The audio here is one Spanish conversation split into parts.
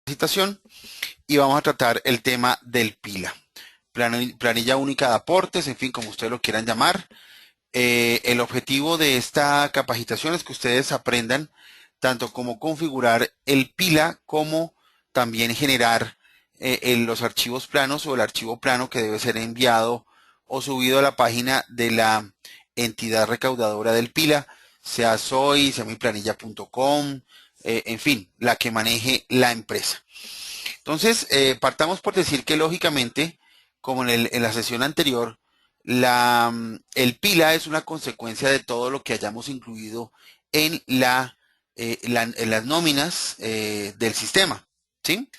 capacitación y vamos a tratar el tema del PILA. Planilla única de aportes, en fin, como ustedes lo quieran llamar. El objetivo de esta capacitación es que ustedes aprendan tanto cómo configurar el PILA como también generar los archivos planos o el archivo plano que debe ser enviado o subido a la página de la entidad recaudadora del PILA, sea SOI, sea miplanilla.com, en fin, la que maneje la empresa. Entonces, partamos por decir que lógicamente, como en la sesión anterior, el PILA es una consecuencia de todo lo que hayamos incluido en en las nóminas del sistema, ¿sí?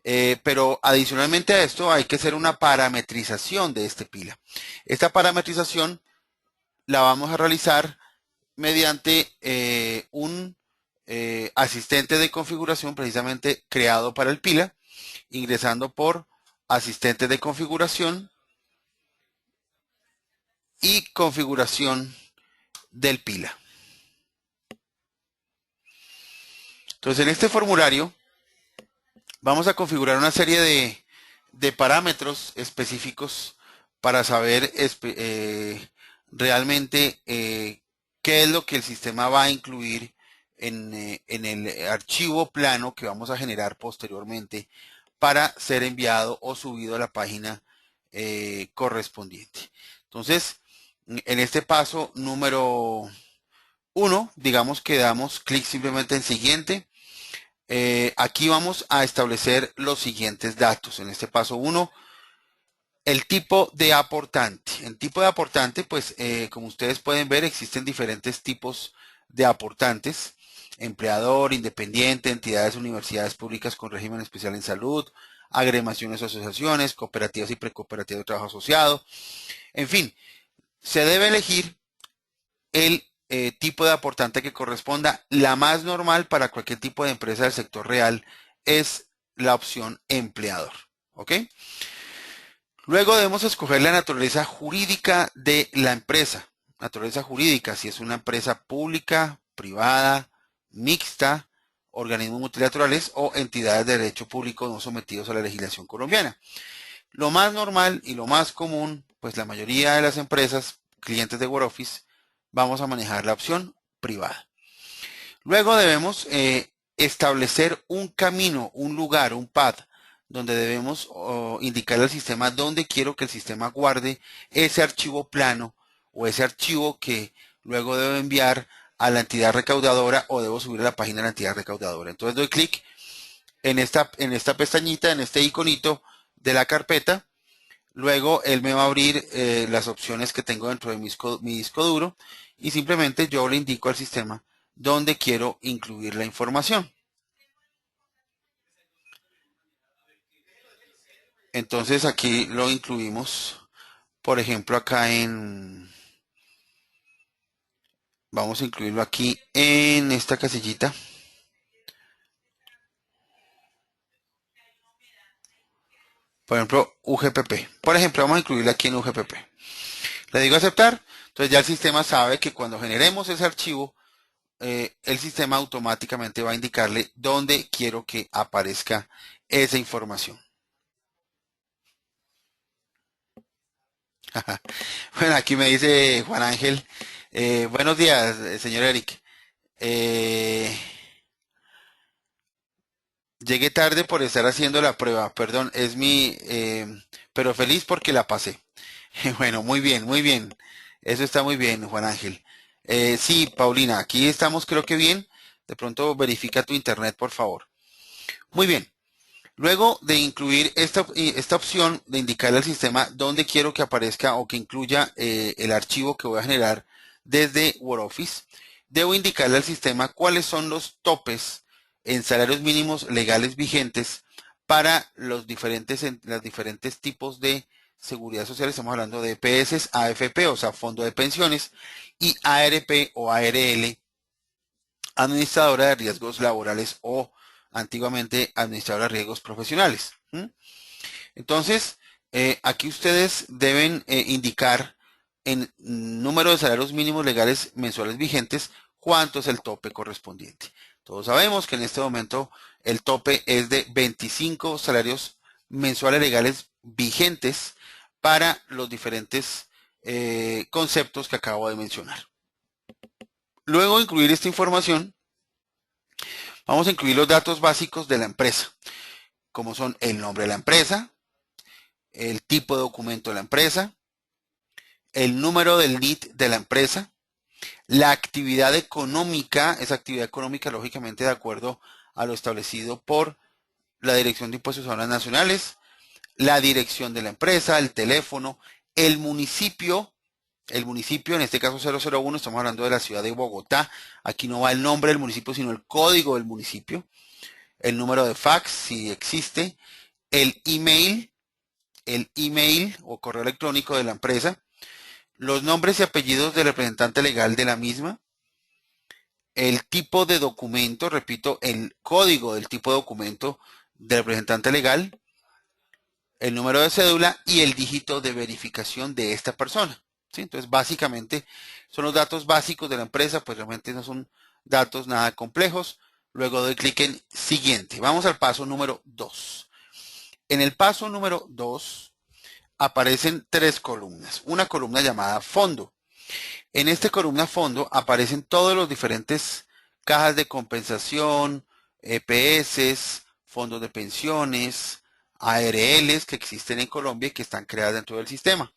Pero adicionalmente a esto hay que hacer una parametrización de este PILA. Esta parametrización la vamos a realizar mediante un asistente de configuración precisamente creado para el PILA, ingresando por asistente de configuración y configuración del PILA. Entonces, en este formulario vamos a configurar una serie de parámetros específicos para saber realmente qué es lo que el sistema va a incluir en el archivo plano que vamos a generar posteriormente para ser enviado o subido a la página correspondiente. Entonces, en este paso número 1, digamos que damos clic simplemente en siguiente. Aquí vamos a establecer los siguientes datos. En este paso 1, el tipo de aportante. El tipo de aportante, pues como ustedes pueden ver, existen diferentes tipos de aportantes. Empleador, independiente, entidades, universidades públicas con régimen especial en salud, agremiaciones o asociaciones, cooperativas y precooperativas de trabajo asociado. En fin, se debe elegir el tipo de aportante que corresponda. La más normal para cualquier tipo de empresa del sector real es la opción empleador. ¿Ok? Luego debemos escoger la naturaleza jurídica de la empresa. Naturaleza jurídica, si es una empresa pública, privada, mixta, organismos multilaterales o entidades de derecho público no sometidos a la legislación colombiana. Lo más normal y lo más común, pues la mayoría de las empresas, clientes de WordOffice, vamos a manejar la opción privada. Luego debemos establecer un camino, un lugar, un path, donde debemos indicarle al sistema dónde quiero que el sistema guarde ese archivo plano o ese archivo que luego debo enviar a la entidad recaudadora o debo subir a la página de la entidad recaudadora. Entonces doy clic en esta pestañita, en este iconito de la carpeta. Luego él me va a abrir las opciones que tengo dentro de mi disco duro y simplemente yo le indico al sistema dónde quiero incluir la información. Entonces aquí lo incluimos, por ejemplo, vamos a incluirlo aquí en esta casillita. Por ejemplo, UGPP. Por ejemplo, vamos a incluirla aquí en UGPP. Le digo aceptar. Entonces ya el sistema sabe que cuando generemos ese archivo, el sistema automáticamente va a indicarle dónde quiero que aparezca esa información. Bueno, aquí me dice Juan Ángel. Buenos días, señor Eric. Eh, Llegué tarde por estar haciendo la prueba. Perdón, pero feliz porque la pasé. Bueno, muy bien, muy bien. Eso está muy bien, Juan Ángel. Sí, Paulina, aquí estamos creo que bien. De pronto verifica tu internet, por favor. Muy bien. Luego de incluir esta opción de indicarle al sistema dónde quiero que aparezca o que incluya el archivo que voy a generar desde WordOffice, debo indicarle al sistema cuáles son los topes en salarios mínimos legales vigentes para los diferentes tipos de seguridad social. Estamos hablando de EPS, AFP, o sea, Fondo de Pensiones, y ARP o ARL, Administradora de Riesgos Laborales o antiguamente Administradora de Riesgos Profesionales. Entonces, aquí ustedes deben indicar en número de salarios mínimos legales mensuales vigentes cuánto es el tope correspondiente. Todos sabemos que en este momento el tope es de 25 salarios mensuales legales vigentes para los diferentes conceptos que acabo de mencionar. Luego de incluir esta información, vamos a incluir los datos básicos de la empresa, como son el nombre de la empresa, el tipo de documento de la empresa, el número del NIT de la empresa, la actividad económica, esa actividad económica lógicamente de acuerdo a lo establecido por la Dirección de Impuestos Aduanas Nacionales, la dirección de la empresa, el teléfono, el municipio en este caso 001, estamos hablando de la ciudad de Bogotá, aquí no va el nombre del municipio, sino el código del municipio, el número de fax, si existe, el email o correo electrónico de la empresa, los nombres y apellidos del representante legal de la misma, el tipo de documento, repito, el código del tipo de documento del representante legal, el número de cédula y el dígito de verificación de esta persona. ¿Sí? Entonces, básicamente, son los datos básicos de la empresa, pues realmente no son datos nada complejos. Luego doy clic en siguiente. Vamos al paso número 2. En el paso número 2 aparecen tres columnas. Una columna llamada fondo. En esta columna fondo aparecen todos los diferentes cajas de compensación, EPS, fondos de pensiones, ARLs que existen en Colombia y que están creadas dentro del sistema.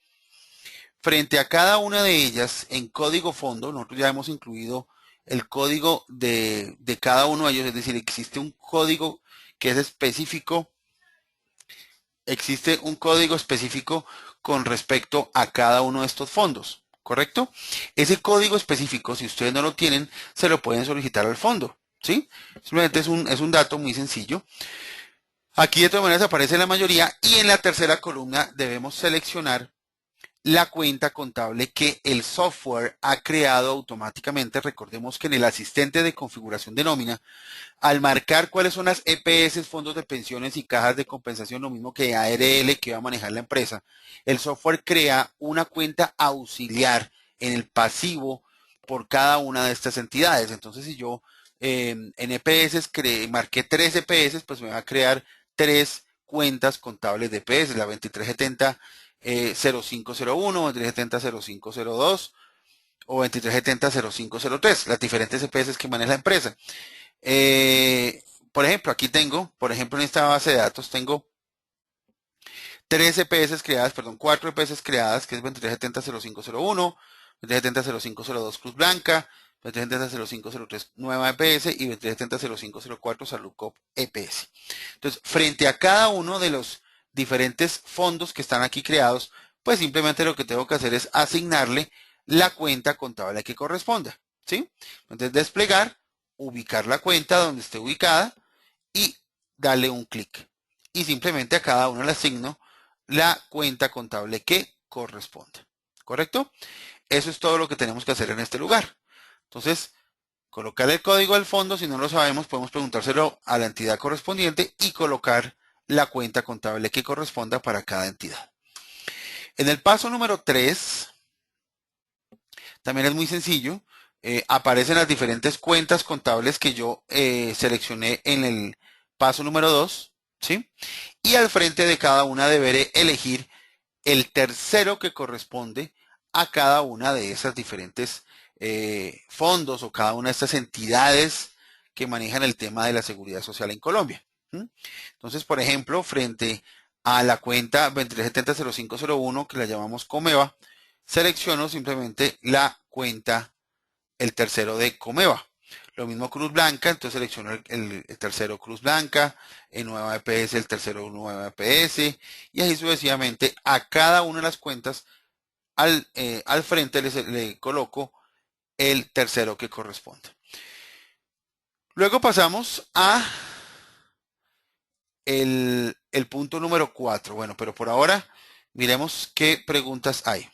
Frente a cada una de ellas, en código fondo, nosotros ya hemos incluido el código de cada uno de ellos, es decir, existe un código que es específico, existe un código específico con respecto a cada uno de estos fondos, ¿correcto? Ese código específico, si ustedes no lo tienen, se lo pueden solicitar al fondo, ¿sí? Simplemente es un dato muy sencillo. Aquí de todas maneras aparece la mayoría y en la tercera columna debemos seleccionar la cuenta contable que el software ha creado automáticamente. Recordemos que en el asistente de configuración de nómina, al marcar cuáles son las EPS, fondos de pensiones y cajas de compensación, lo mismo que ARL que va a manejar la empresa, el software crea una cuenta auxiliar en el pasivo por cada una de estas entidades. Entonces, si yo en EPS marqué 3 EPS, pues me va a crear 3 cuentas contables de EPS, la 2370 0501, 2370 0502 o 2370 0503, las diferentes EPS que maneja la empresa. Por ejemplo, aquí tengo, por ejemplo, en esta base de datos tengo 3 EPS creadas, perdón, 4 EPS creadas, que es 2370 0501, 2370 0502 Cruz Blanca, 2370 0503 Nueva EPS y 2370 0504 Saludcop EPS. Entonces, frente a cada uno de los diferentes fondos que están aquí creados, pues simplemente lo que tengo que hacer es asignarle la cuenta contable que corresponda, ¿sí? Entonces, desplegar, ubicar la cuenta donde esté ubicada y darle un clic. Y simplemente a cada uno le asigno la cuenta contable que corresponda. ¿Correcto? Eso es todo lo que tenemos que hacer en este lugar. Entonces, colocar el código del fondo, si no lo sabemos, podemos preguntárselo a la entidad correspondiente y colocar la cuenta contable que corresponda para cada entidad. En el paso número 3, también es muy sencillo. Aparecen las diferentes cuentas contables que yo seleccioné en el paso número 2, ¿sí? Y al frente de cada una deberé elegir el tercero que corresponde a cada una de esas diferentes fondos o cada una de estas entidades que manejan el tema de la seguridad social en Colombia. ¿Sí? Entonces, por ejemplo, frente a la cuenta 23700501 que la llamamos Comeva, selecciono simplemente la cuenta, el tercero de Comeva. Lo mismo Cruz Blanca, entonces selecciono el tercero Cruz Blanca, en Nueva EPS el tercero Nueva EPS, y así sucesivamente a cada una de las cuentas al frente le coloco el tercero que corresponde. Luego pasamos a el punto número 4. Bueno, pero por ahora miremos qué preguntas hay.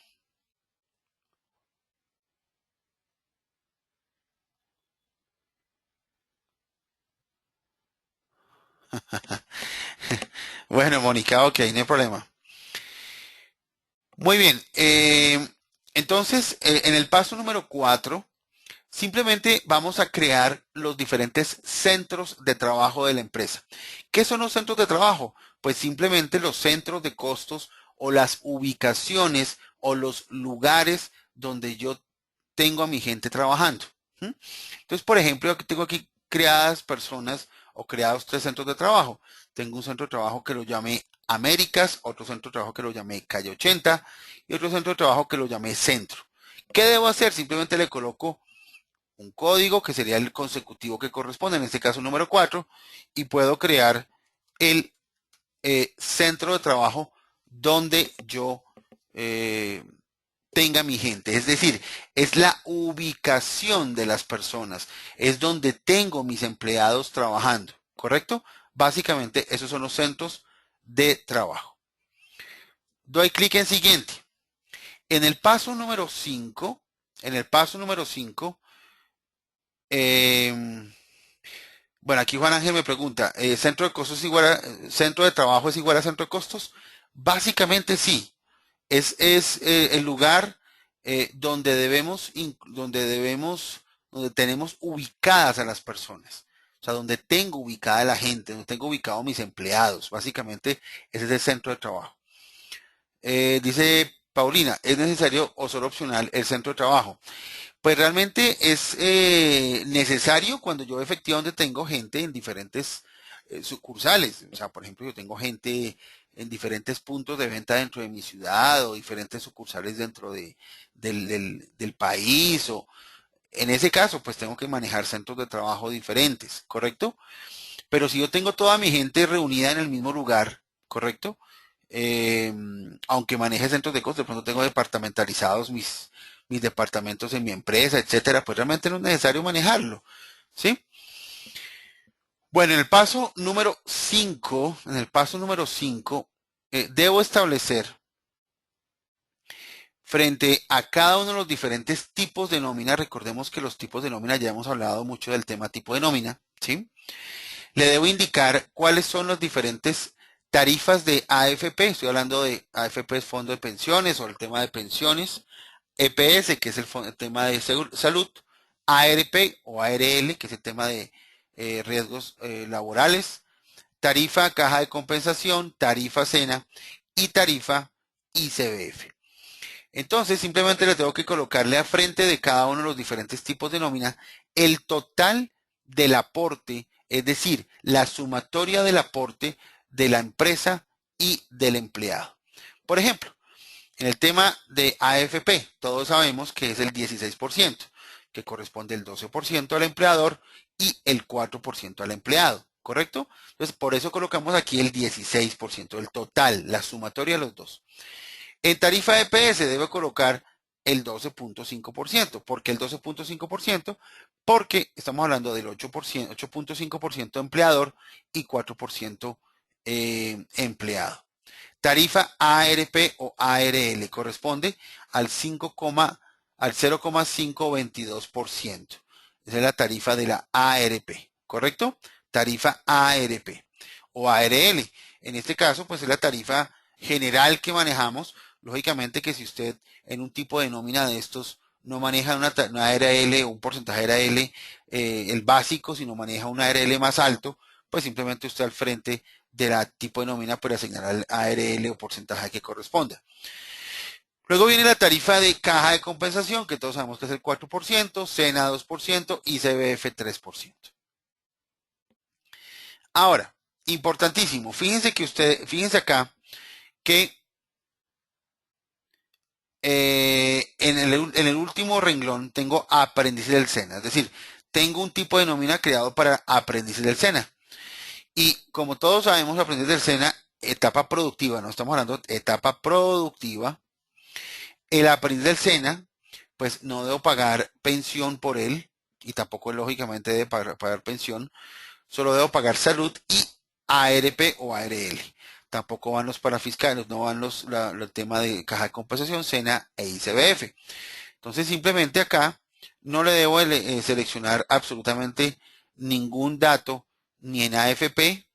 Bueno, Mónica, ok, no hay problema. Muy bien. Entonces, en el paso número 4 Simplemente vamos a crear los diferentes centros de trabajo de la empresa. ¿Qué son los centros de trabajo? Pues simplemente los centros de costos o las ubicaciones o los lugares donde yo tengo a mi gente trabajando. ¿Mm? Entonces, por ejemplo, yo tengo aquí creadas personas o creados tres centros de trabajo. Tengo un centro de trabajo que lo llamé Américas, otro centro de trabajo que lo llamé Calle 80 y otro centro de trabajo que lo llamé Centro. ¿Qué debo hacer? Simplemente le coloco un código que sería el consecutivo que corresponde, en este caso número 4, y puedo crear el centro de trabajo donde yo eh, tenga mi gente. Es decir, es la ubicación de las personas, es donde tengo mis empleados trabajando, ¿correcto? Básicamente esos son los centros de trabajo. Doy clic en siguiente. En el paso número 5, en el paso número 5, bueno, aquí Juan Ángel me pregunta, ¿centro de costos es igual centro de trabajo es igual a centro de costos? Básicamente sí. Es el lugar donde tenemos ubicadas a las personas. O sea, donde tengo ubicada a la gente, donde tengo ubicado a mis empleados. Básicamente, ese es el centro de trabajo. Dice Paulina, ¿es necesario o solo opcional el centro de trabajo? Pues realmente es necesario cuando yo efectivamente tengo gente en diferentes sucursales. O sea, por ejemplo, yo tengo gente en diferentes puntos de venta dentro de mi ciudad o diferentes sucursales dentro del país. O en ese caso, pues tengo que manejar centros de trabajo diferentes, ¿correcto? Pero si yo tengo toda mi gente reunida en el mismo lugar, ¿correcto? Eh, Aunque maneje centros de costos, de pronto tengo departamentalizados mis departamentos en mi empresa, etcétera, pues realmente no es necesario manejarlo, ¿sí? Bueno, en el paso número 5, debo establecer frente a cada uno de los diferentes tipos de nómina, recordemos que los tipos de nómina ya hemos hablado mucho del tema tipo de nómina, ¿sí? Le debo indicar cuáles son las diferentes tarifas de AFP. Estoy hablando de AFP, es Fondo de Pensiones o el tema de pensiones. EPS, que es el tema de salud. ARP o ARL, que es el tema de riesgos laborales. Tarifa caja de compensación, tarifa cena y tarifa ICBF. Entonces, simplemente le tengo que colocarle a frente de cada uno de los diferentes tipos de nómina el total del aporte, es decir, la sumatoria del aporte de la empresa y del empleado. Por ejemplo, en el tema de AFP, todos sabemos que es el 16%, que corresponde el 12% al empleador y el 4% al empleado, ¿correcto? Entonces, por eso colocamos aquí el 16%, el total, la sumatoria de los dos. En tarifa EPS debe colocar el 12.5%. ¿Por qué el 12.5%? Porque estamos hablando del 8%, 8.5% empleador y 4% empleado. Tarifa ARP o ARL corresponde al 0,522%. Esa es la tarifa de la ARP, ¿correcto? Tarifa ARP o ARL. En este caso, pues es la tarifa general que manejamos. Lógicamente que si usted en un tipo de nómina de estos no maneja una ARL o un porcentaje ARL, el básico, sino maneja una ARL más alto, pues simplemente usted al frente de la tipo de nómina puede asignar al ARL o porcentaje que corresponda. Luego viene la tarifa de caja de compensación, que todos sabemos que es el 4%, SENA 2% y CBF 3%. Ahora, importantísimo, fíjense acá que en el último renglón tengo aprendices del SENA, es decir, tengo un tipo de nómina creado para aprendices del SENA. Y como todos sabemos, aprendices del SENA, etapa productiva, no estamos hablando de etapa productiva, el aprendiz del SENA, pues no debo pagar pensión por él, y tampoco lógicamente debe pagar pensión, solo debo pagar salud y ARP o ARL. Tampoco van los parafiscales, no van el tema de caja de compensación, SENA e ICBF. Entonces simplemente acá no le debo seleccionar absolutamente ningún dato ni en AFP,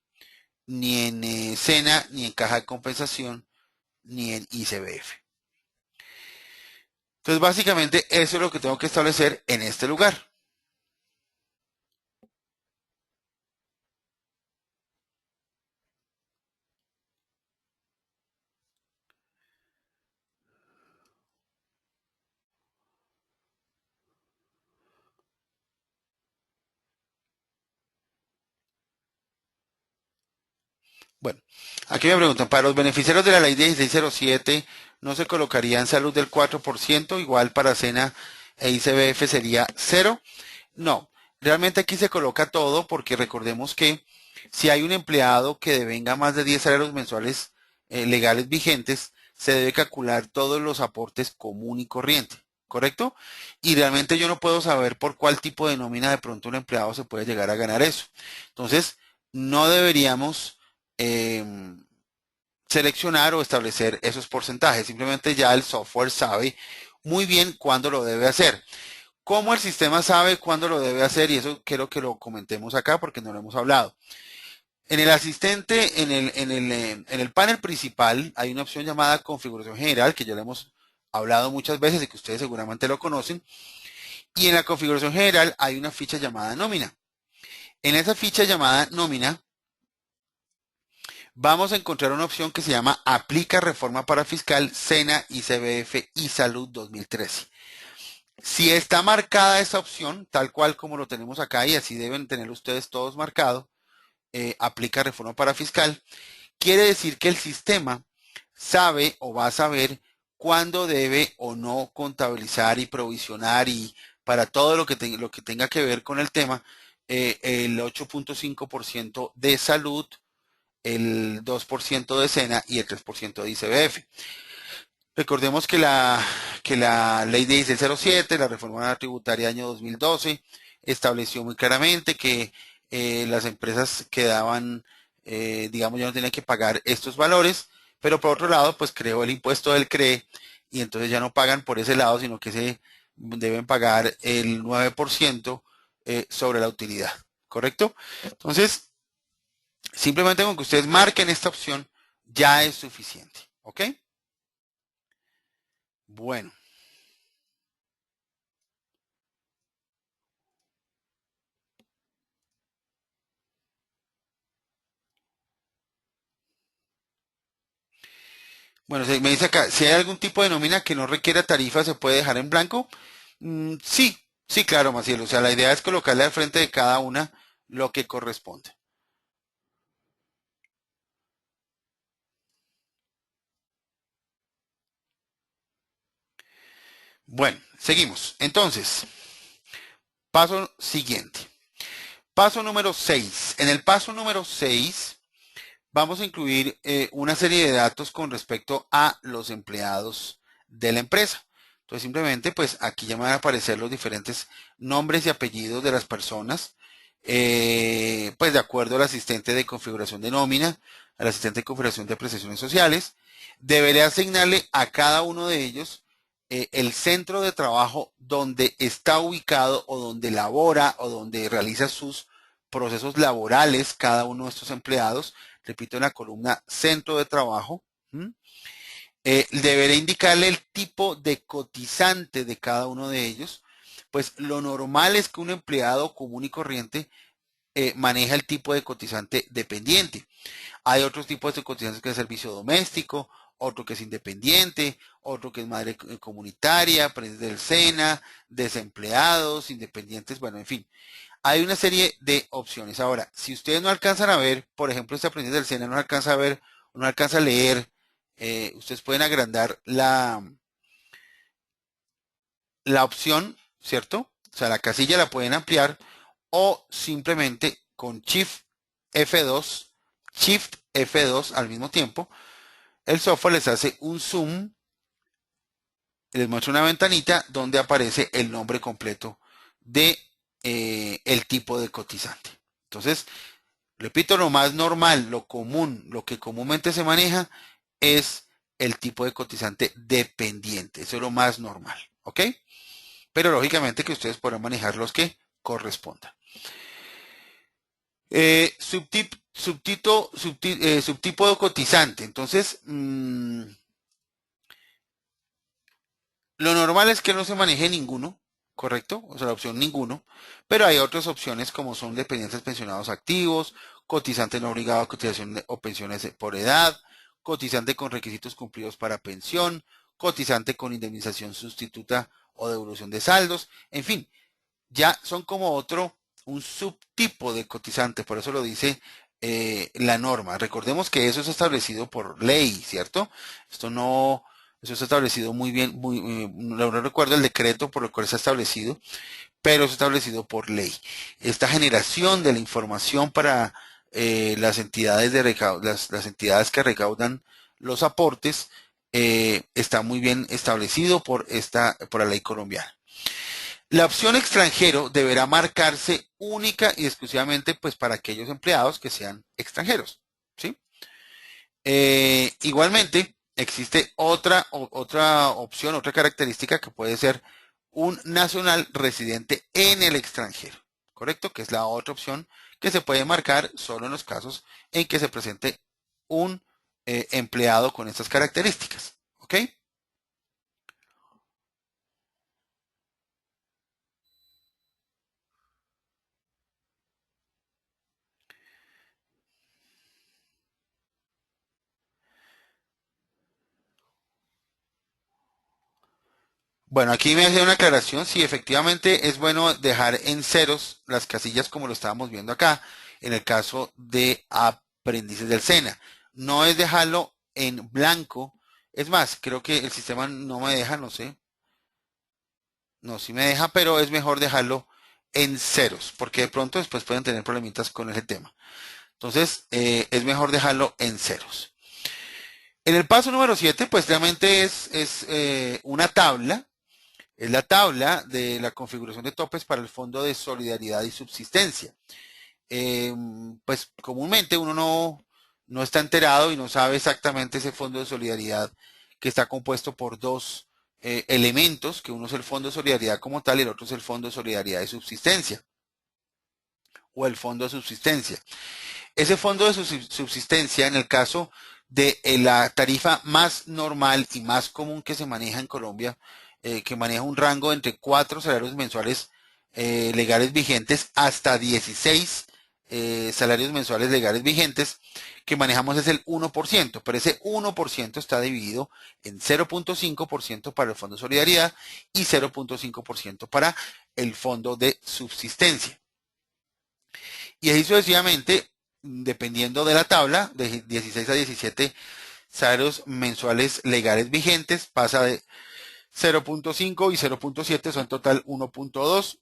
ni en SENA, ni en caja de compensación, ni en ICBF. Entonces básicamente eso es lo que tengo que establecer en este lugar. Bueno, aquí me preguntan, para los beneficiarios de la ley 1607, ¿no se colocaría en salud del 4%? Igual para SENA e ICBF sería cero. No, realmente aquí se coloca todo porque recordemos que si hay un empleado que devenga más de 10 salarios mensuales legales vigentes, se debe calcular todos los aportes común y corriente, ¿correcto? Y realmente yo no puedo saber por cuál tipo de nómina de pronto un empleado se puede llegar a ganar eso. Entonces, no deberíamos seleccionar o establecer esos porcentajes. Simplemente ya el software sabe muy bien cuándo lo debe hacer. ¿Cómo el sistema sabe cuándo lo debe hacer? Y eso quiero que lo comentemos acá porque no lo hemos hablado. En el asistente, en el panel principal, hay una opción llamada configuración general, que ya le hemos hablado muchas veces y que ustedes seguramente lo conocen. Y en la configuración general hay una ficha llamada nómina. En esa ficha llamada nómina, vamos a encontrar una opción que se llama Aplica Reforma para Fiscal, SENA, ICBF y Salud 2013. Si está marcada esa opción, tal cual como lo tenemos acá, y así deben tener ustedes todos marcado, aplica reforma para fiscal, quiere decir que el sistema sabe o va a saber cuándo debe o no contabilizar y provisionar y para todo lo que tenga que ver con el tema, el 8.5% de salud, el 2% de SENA y el 3% de ICBF. Recordemos que la ley de 1607, la reforma tributaria año 2012, estableció muy claramente que las empresas quedaban, digamos, ya no tenían que pagar estos valores, pero por otro lado, pues creó el impuesto del CRE y entonces ya no pagan por ese lado, sino que se deben pagar el 9% sobre la utilidad, ¿correcto? Entonces, simplemente con que ustedes marquen esta opción ya es suficiente, ¿ok? Bueno. Bueno, me dice acá, si hay algún tipo de nómina que no requiera tarifa, ¿se puede dejar en blanco? Sí, sí, claro, Maciel. O sea, la idea es colocarle al frente de cada una lo que corresponde. Bueno, seguimos. Entonces, paso siguiente. Paso número 6. En el paso número 6 vamos a incluir una serie de datos con respecto a los empleados de la empresa. Entonces, simplemente, pues aquí ya me van a aparecer los diferentes nombres y apellidos de las personas, pues de acuerdo al asistente de configuración de nómina, al asistente de configuración de prestaciones sociales. Deberé asignarle a cada uno de ellos el centro de trabajo donde está ubicado o donde labora o donde realiza sus procesos laborales cada uno de estos empleados. Repito, en la columna centro de trabajo. Deberé indicarle el tipo de cotizante de cada uno de ellos. Pues lo normal es que un empleado común y corriente maneja el tipo de cotizante dependiente. Hay otros tipos de cotizantes que es servicio doméstico, otro que es independiente, otro que es madre comunitaria, aprendiz del SENA, desempleados, independientes, bueno, en fin. Hay una serie de opciones. Ahora, si ustedes no alcanzan a ver, por ejemplo, este aprendiz del SENA no alcanza a ver, no alcanza a leer, ustedes pueden agrandar la opción, ¿cierto? O sea, la casilla la pueden ampliar o simplemente con Shift F2 al mismo tiempo, el software les hace un zoom y les muestra una ventanita donde aparece el nombre completo de el tipo de cotizante. Entonces, repito, lo más normal, lo común, lo que comúnmente se maneja es el tipo de cotizante dependiente. Eso es lo más normal, ¿ok? Pero lógicamente que ustedes podrán manejar los que correspondan. Subtipo de cotizante. Entonces, lo normal es que no se maneje ninguno, ¿correcto? O sea, la opción ninguno. Pero hay otras opciones como son dependientes pensionados activos, cotizante no obligado a cotización o pensiones por edad, cotizante con requisitos cumplidos para pensión, cotizante con indemnización sustituta o devolución de saldos, en fin, ya son como un subtipo de cotizante, por eso lo dice la norma. Recordemos que eso es establecido por ley, ¿cierto? Esto no, eso está establecido muy bien, no recuerdo el decreto por el cual está establecido, pero es establecido por ley. Esta generación de la información para las entidades las entidades que recaudan los aportes está muy bien establecido por la ley colombiana. La opción extranjero deberá marcarse única y exclusivamente pues para aquellos empleados que sean extranjeros, ¿sí? Igualmente, existe otra opción, otra característica que puede ser un nacional residente en el extranjero, ¿correcto? Que es la otra opción que se puede marcar solo en los casos en que se presente un empleado con estas características, ¿ok? Bueno, aquí me hace una aclaración. Sí, efectivamente es bueno dejar en ceros las casillas como lo estábamos viendo acá, en el caso de aprendices del SENA. No es dejarlo en blanco. Es más, creo que el sistema no me deja, no sé. No, sí me deja, pero es mejor dejarlo en ceros, porque de pronto después pueden tener problemitas con ese tema. Entonces, es mejor dejarlo en ceros. En el paso número 7, pues realmente es una tabla. Es la tabla de la configuración de topes para el Fondo de Solidaridad y Subsistencia. Pues comúnmente uno no está enterado y no sabe exactamente ese Fondo de Solidaridad que está compuesto por dos elementos, que uno es el Fondo de Solidaridad como tal y el otro es el Fondo de Solidaridad y Subsistencia o el Fondo de Subsistencia. Ese fondo de subsistencia, en el caso de la tarifa más normal y más común que se maneja en Colombia, que maneja un rango entre 4 salarios mensuales legales vigentes hasta 16 salarios mensuales legales vigentes, que manejamos es el 1%, pero ese 1% está dividido en 0.5% para el Fondo de Solidaridad y 0.5% para el Fondo de Subsistencia. Y así sucesivamente, dependiendo de la tabla, de 16 a 17 salarios mensuales legales vigentes, pasa de 0.5 y 0.7, son total 1.2,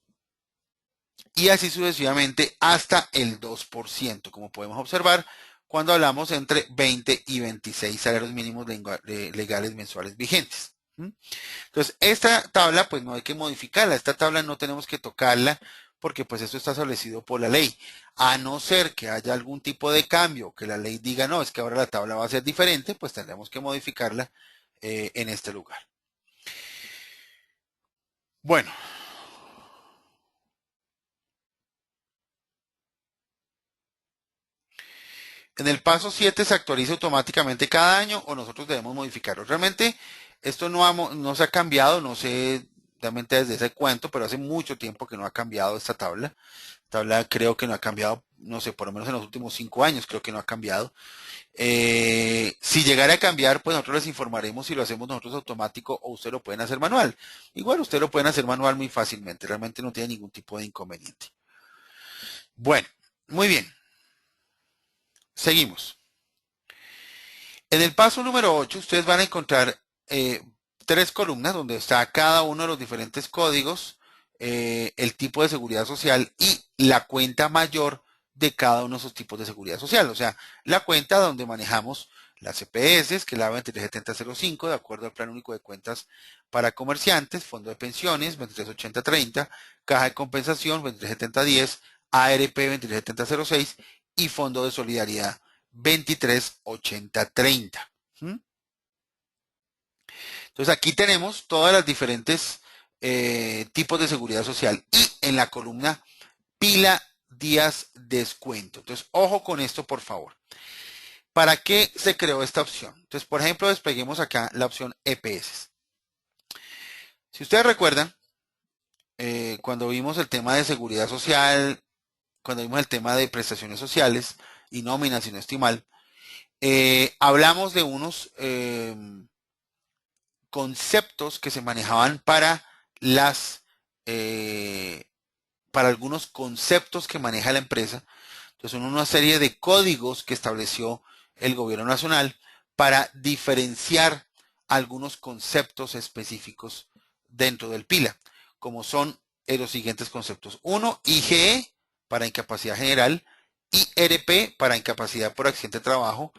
y así sucesivamente hasta el 2%, como podemos observar cuando hablamos entre 20 y 26 salarios mínimos legales mensuales vigentes. Entonces, esta tabla, pues no hay que modificarla, esta tabla no tenemos que tocarla porque pues esto está establecido por la ley. A no ser que haya algún tipo de cambio, que la ley diga, no, es que ahora la tabla va a ser diferente, pues tendremos que modificarla en este lugar. Bueno, en el paso 7 se actualiza automáticamente cada año o nosotros debemos modificarlo. Realmente esto no se ha cambiado, no sé realmente desde ese cuento, pero hace mucho tiempo que no ha cambiado esta tabla. Tabla creo que no ha cambiado, no sé, por lo menos en los últimos 5 años creo que no ha cambiado. Si llegara a cambiar, pues nosotros les informaremos si lo hacemos nosotros automático o ustedes lo pueden hacer manual. Igual ustedes lo pueden hacer manual muy fácilmente, realmente no tiene ningún tipo de inconveniente. Bueno, muy bien, seguimos. En el paso número 8, ustedes van a encontrar 3 columnas donde está cada uno de los diferentes códigos, el tipo de seguridad social y la cuenta mayor de cada uno de esos tipos de seguridad social. O sea, la cuenta donde manejamos las CPS, que es la 237005, de acuerdo al Plan Único de Cuentas para Comerciantes, Fondo de Pensiones 238030, Caja de Compensación 237010, ARP 237006 y Fondo de Solidaridad 238030. Entonces aquí tenemos todas las diferentes tipos de seguridad social y en la columna pila días descuento. Entonces ojo con esto por favor. ¿Para qué se creó esta opción? Entonces por ejemplo despeguemos acá la opción EPS. Si ustedes recuerdan, cuando vimos el tema de seguridad social, cuando vimos el tema de prestaciones sociales y nóminas y no estimal, hablamos de unos conceptos que se manejaban las, para algunos conceptos que maneja la empresa, Entonces son una serie de códigos que estableció el gobierno nacional para diferenciar algunos conceptos específicos dentro del PILA, como son los siguientes conceptos. Uno, IGE para incapacidad general, IRP para incapacidad por accidente de trabajo,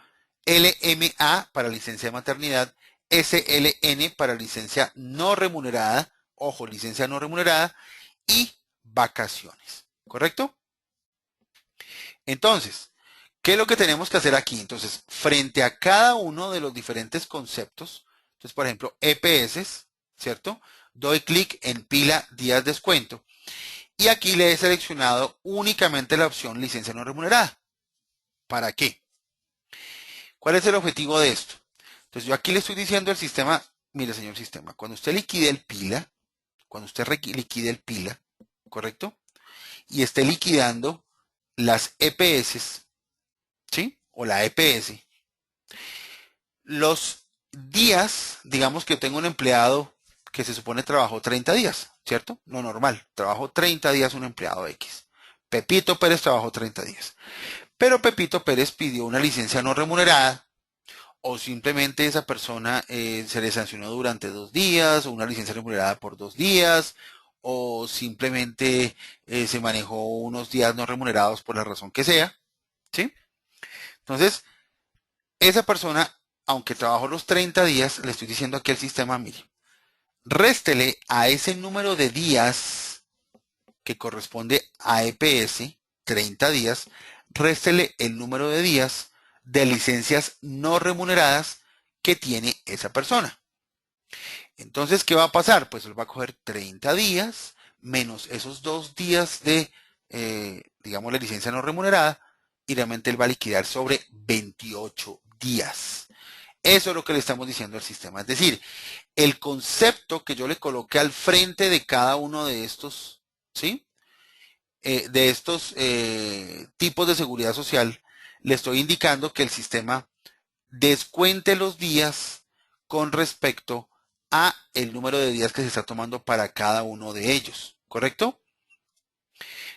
LMA para licencia de maternidad, SLN para licencia no remunerada, ojo, licencia no remunerada, y vacaciones, ¿correcto? Entonces, ¿qué es lo que tenemos que hacer aquí? Entonces, frente a cada uno de los diferentes conceptos, entonces, por ejemplo, EPS, ¿cierto? Doy clic en pila días descuento y aquí le he seleccionado únicamente la opción licencia no remunerada. ¿Para qué? ¿Cuál es el objetivo de esto? Entonces, yo aquí le estoy diciendo al sistema, mire, señor sistema, cuando usted liquide el pila, cuando usted liquide el pila, ¿correcto? Y esté liquidando las EPS, ¿sí? O la EPS. Los días, digamos que tengo un empleado que se supone trabajó 30 días, ¿cierto? Lo normal, trabajó 30 días un empleado X. Pepito Pérez trabajó 30 días. Pero Pepito Pérez pidió una licencia no remunerada o simplemente esa persona se le sancionó durante 2 días o una licencia remunerada por 2 días o simplemente se manejó unos días no remunerados por la razón que sea, ¿sí? Entonces, esa persona, aunque trabajó los 30 días, le estoy diciendo aquí al sistema, mire, réstele a ese número de días que corresponde a EPS, 30 días, réstele el número de días de licencias no remuneradas que tiene esa persona. Entonces, ¿qué va a pasar? Pues él va a coger 30 días menos esos 2 días de, digamos, la licencia no remunerada y realmente él va a liquidar sobre 28 días. Eso es lo que le estamos diciendo al sistema. Es decir, el concepto que yo le coloqué al frente de cada uno de estos, ¿sí? De estos tipos de seguridad social, le estoy indicando que el sistema descuente los días con respecto a el número de días que se está tomando para cada uno de ellos, ¿correcto?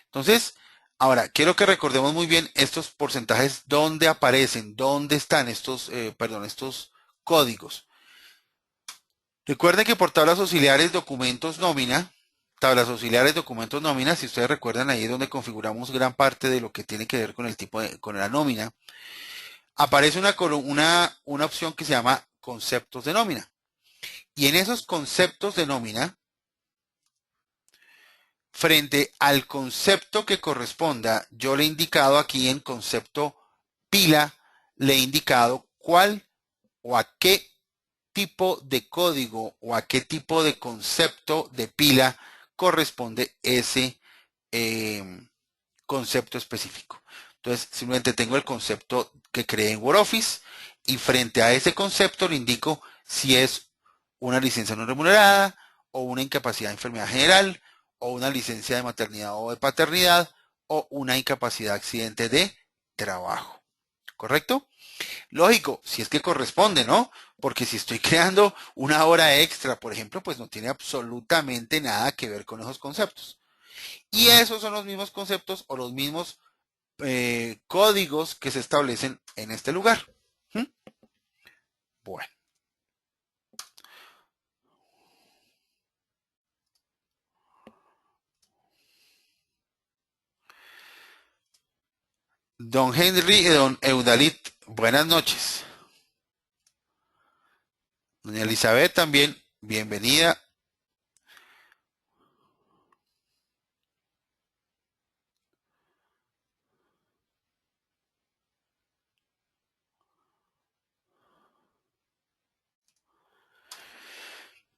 Entonces, ahora quiero que recordemos muy bien estos porcentajes, dónde aparecen, dónde están estos, estos códigos. Recuerden que por tablas auxiliares documentos nómina, si ustedes recuerdan ahí es donde configuramos gran parte de lo que tiene que ver con el tipo de, con la nómina, aparece una opción que se llama conceptos de nómina. Y en esos conceptos de nómina, frente al concepto que corresponda, yo le he indicado aquí en concepto pila, le he indicado cuál o a qué tipo de código o a qué tipo de concepto de pila corresponde ese concepto específico. Entonces, simplemente tengo el concepto que creé en WordOffice y frente a ese concepto le indico si es una licencia no remunerada o una incapacidad de enfermedad general o una licencia de maternidad o de paternidad o una incapacidad accidente de trabajo. ¿Correcto? Lógico, si es que corresponde, ¿no? Porque si estoy creando una hora extra, por ejemplo, pues no tiene absolutamente nada que ver con esos conceptos. Y esos son los mismos conceptos o los mismos códigos que se establecen en este lugar. ¿Mm? Bueno. Don Henry y don Eudalit, buenas noches. Doña Elizabeth también, bienvenida.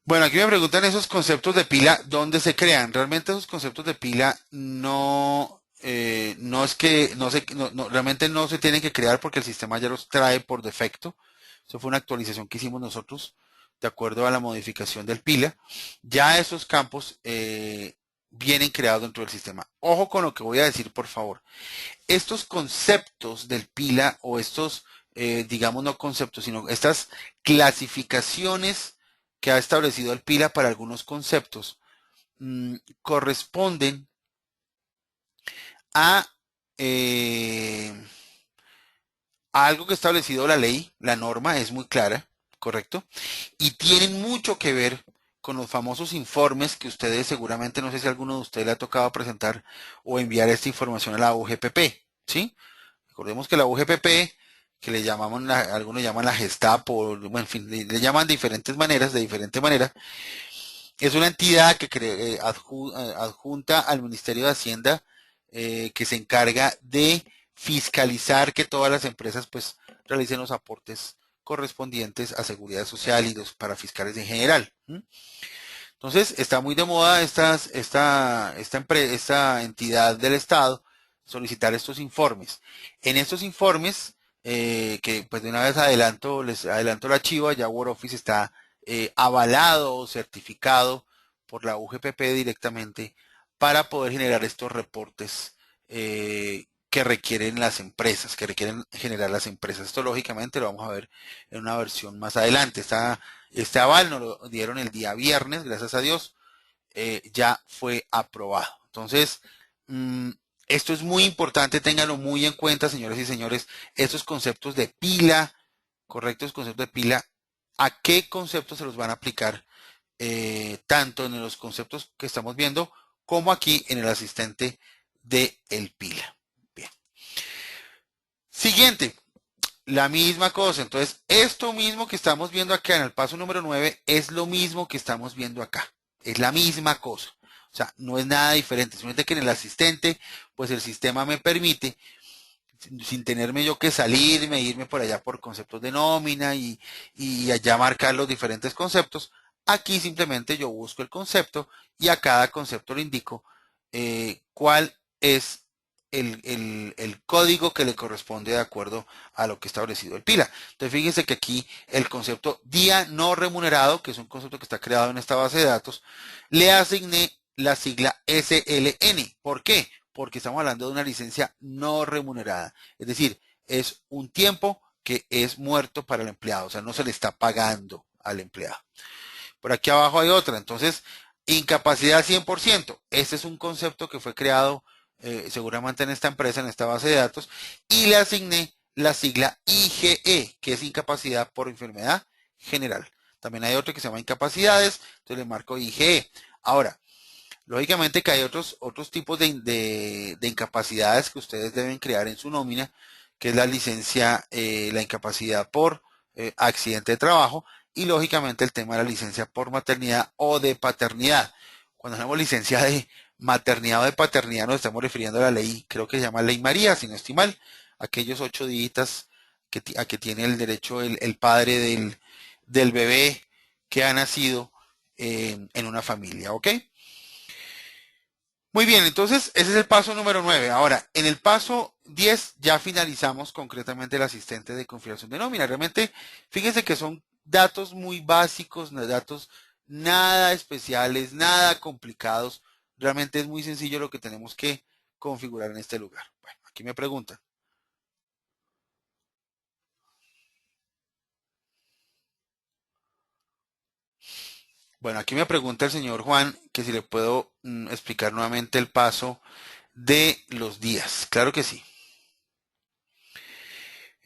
Bueno, aquí me preguntan esos conceptos de pila, ¿dónde se crean? Realmente esos conceptos de pila no es que, realmente no se tienen que crear porque el sistema ya los trae por defecto. Eso fue una actualización que hicimos nosotros de acuerdo a la modificación del pila. Ya esos campos vienen creados dentro del sistema. Ojo con lo que voy a decir, por favor. Estos conceptos del pila o estos, digamos, no conceptos, sino estas clasificaciones que ha establecido el pila para algunos conceptos, corresponden a eh, algo que ha establecido la ley, la norma es muy clara, ¿correcto? Y tienen mucho que ver con los famosos informes que ustedes seguramente, no sé si a alguno de ustedes le ha tocado presentar o enviar esta información a la UGPP, ¿sí? Recordemos que la UGPP, que le llamamos, algunos llaman la Gestapo, bueno, en fin, le llaman de diferentes maneras, de diferente manera, es una entidad que adjunta al Ministerio de Hacienda, que se encarga de fiscalizar que todas las empresas pues realicen los aportes correspondientes a seguridad social y los parafiscales en general. ¿M? Entonces, está muy de moda esta entidad del Estado solicitar estos informes. En estos informes, que pues de una vez les adelanto la chiva, ya Word Office está avalado o certificado por la UGPP directamente para poder generar estos reportes que requieren las empresas, que requieren generar las empresas. Esto lógicamente lo vamos a ver en una versión más adelante. Este aval nos lo dieron el día viernes, gracias a Dios, ya fue aprobado. Entonces, mmm, esto es muy importante, ténganlo muy en cuenta, señores y señores, estos conceptos de pila, correctos conceptos de pila, ¿a qué conceptos se los van a aplicar? Tanto en los conceptos que estamos viendo como aquí en el asistente de el pila. Bien. Siguiente, la misma cosa. Entonces, esto mismo que estamos viendo acá en el paso número 9 es lo mismo que estamos viendo acá. Es la misma cosa. O sea, no es nada diferente. Simplemente que en el asistente, pues el sistema me permite, sin tenerme yo que salirme, irme por allá por conceptos de nómina y allá marcar los diferentes conceptos. Aquí simplemente yo busco el concepto y a cada concepto le indico cuál es el código que le corresponde de acuerdo a lo que ha establecido el PILA. Entonces fíjense que aquí el concepto día no remunerado, que es un concepto que está creado en esta base de datos, le asigné la sigla SLN. ¿Por qué? Porque estamos hablando de una licencia no remunerada. Es decir, es un tiempo que es muerto para el empleado, o sea, no se le está pagando al empleado. Por aquí abajo hay otra, entonces, incapacidad 100%. Este es un concepto que fue creado seguramente en esta empresa, en esta base de datos, y le asigné la sigla IGE, que es incapacidad por enfermedad general. También hay otro que se llama incapacidades, entonces le marco IGE. Ahora, lógicamente que hay otros tipos de incapacidades que ustedes deben crear en su nómina, que es la licencia, la incapacidad por accidente de trabajo y lógicamente el tema de la licencia por maternidad o de paternidad. Cuando hablamos licencia de maternidad o de paternidad nos estamos refiriendo a la ley, creo que se llama Ley María, si no estoy mal, aquellos 8 días a que tiene el derecho el padre del bebé que ha nacido en una familia, ¿ok? Muy bien, entonces ese es el paso número 9. Ahora, en el paso 10 ya finalizamos concretamente el asistente de configuración de nómina. Realmente, fíjense que son datos muy básicos, datos nada especiales, nada complicados. Realmente es muy sencillo lo que tenemos que configurar en este lugar. Bueno, aquí me preguntan. Bueno, aquí me pregunta el señor Juan que si le puedo explicar nuevamente el paso de los días. Claro que sí.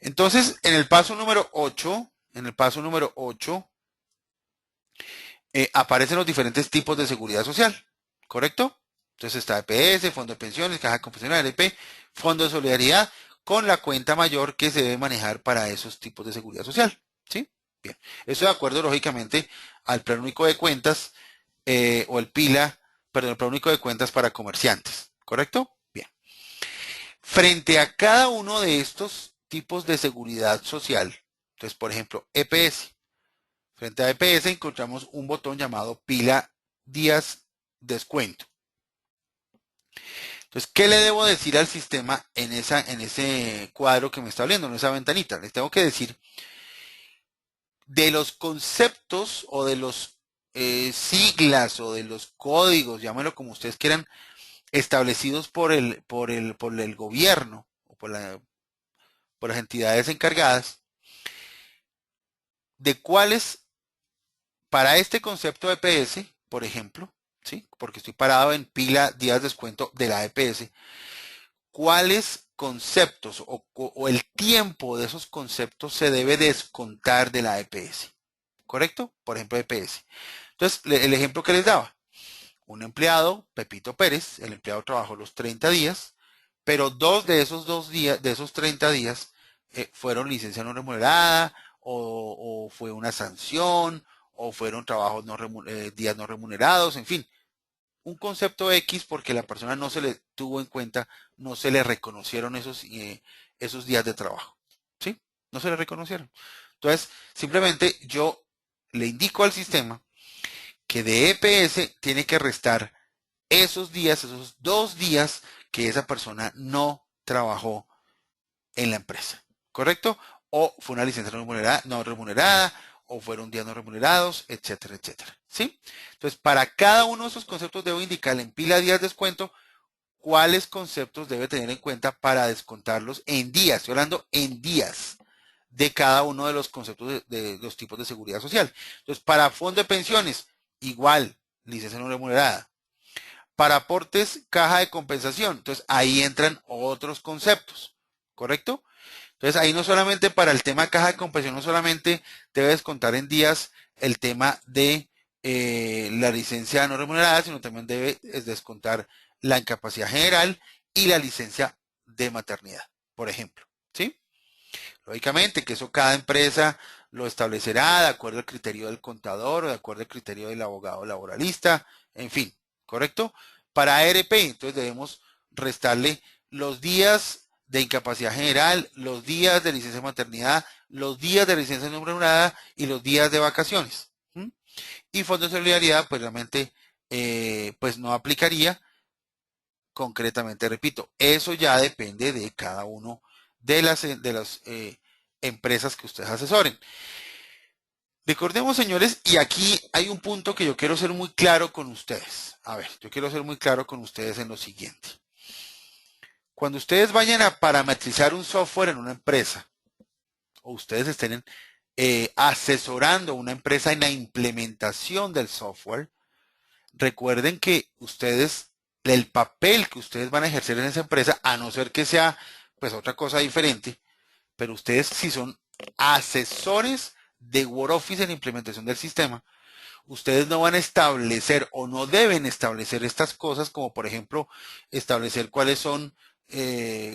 Entonces, en el paso número 8, aparecen los diferentes tipos de seguridad social, ¿correcto? Entonces está EPS, Fondo de Pensiones, Caja Confesional, LP, Fondo de Solidaridad, con la cuenta mayor que se debe manejar para esos tipos de seguridad social, ¿sí? Bien, eso de acuerdo, lógicamente, al Plan Único de Cuentas, o el PILA, perdón, el Plan Único de Cuentas para comerciantes, ¿correcto? Bien. Frente a cada uno de estos tipos de seguridad social, entonces, por ejemplo, EPS. Frente a EPS encontramos un botón llamado pila días descuento. Entonces, ¿qué le debo decir al sistema en ese cuadro que me está abriendo, en esa ventanita? Les tengo que decir de los conceptos o de los siglas o de los códigos, llámenlo como ustedes quieran, establecidos por el gobierno o por las entidades encargadas, de cuáles para este concepto de EPS, por ejemplo, ¿sí? Porque estoy parado en pila días descuento de la EPS, cuáles conceptos o el tiempo de esos conceptos se debe descontar de la EPS. ¿Correcto? Por ejemplo, EPS. Entonces, el ejemplo que les daba. Un empleado, Pepito Pérez, el empleado trabajó los 30 días, pero dos días, de esos 30 días, fueron licencia no remunerada, o fue una sanción, o fueron trabajos días no remunerados, en fin, un concepto X porque la persona no se le tuvo en cuenta, no se le reconocieron esos días de trabajo, ¿sí? No se le reconocieron. Entonces, simplemente yo le indico al sistema que de EPS tiene que restar esos días, esos 2 días que esa persona no trabajó en la empresa, ¿correcto? O fue una licencia no remunerada, o fueron días no remunerados, etcétera, etcétera, ¿sí? Entonces, para cada uno de esos conceptos debo indicarle en pila días descuento cuáles conceptos debe tener en cuenta para descontarlos en días. Estoy hablando en días de cada uno de los conceptos de los tipos de seguridad social. Entonces, para fondo de pensiones, igual, licencia no remunerada. Para aportes, caja de compensación. Entonces, ahí entran otros conceptos, ¿correcto? Entonces, ahí no solamente para el tema de caja de compensación, no solamente debe descontar en días el tema de la licencia no remunerada, sino también debe descontar la incapacidad general y la licencia de maternidad, por ejemplo, ¿sí? Lógicamente que eso cada empresa lo establecerá de acuerdo al criterio del contador o de acuerdo al criterio del abogado laboralista, en fin, ¿correcto? Para ARP, entonces debemos restarle los días de incapacidad general, los días de licencia de maternidad, los días de licencia no remunerada y los días de vacaciones. ¿Mm? Y Fondo de Solidaridad, pues realmente pues no aplicaría concretamente, repito, eso ya depende de cada uno de las empresas que ustedes asesoren. Recordemos, señores, y aquí hay un punto que yo quiero ser muy claro con ustedes. A ver, yo quiero ser muy claro con ustedes en lo siguiente. Cuando ustedes vayan a parametrizar un software en una empresa, o ustedes estén asesorando a una empresa en la implementación del software, recuerden que ustedes, el papel que ustedes van a ejercer en esa empresa, a no ser que sea pues otra cosa diferente, pero ustedes si son asesores de WordOffice en la implementación del sistema, ustedes no van a establecer o no deben establecer estas cosas, como por ejemplo establecer cuáles son,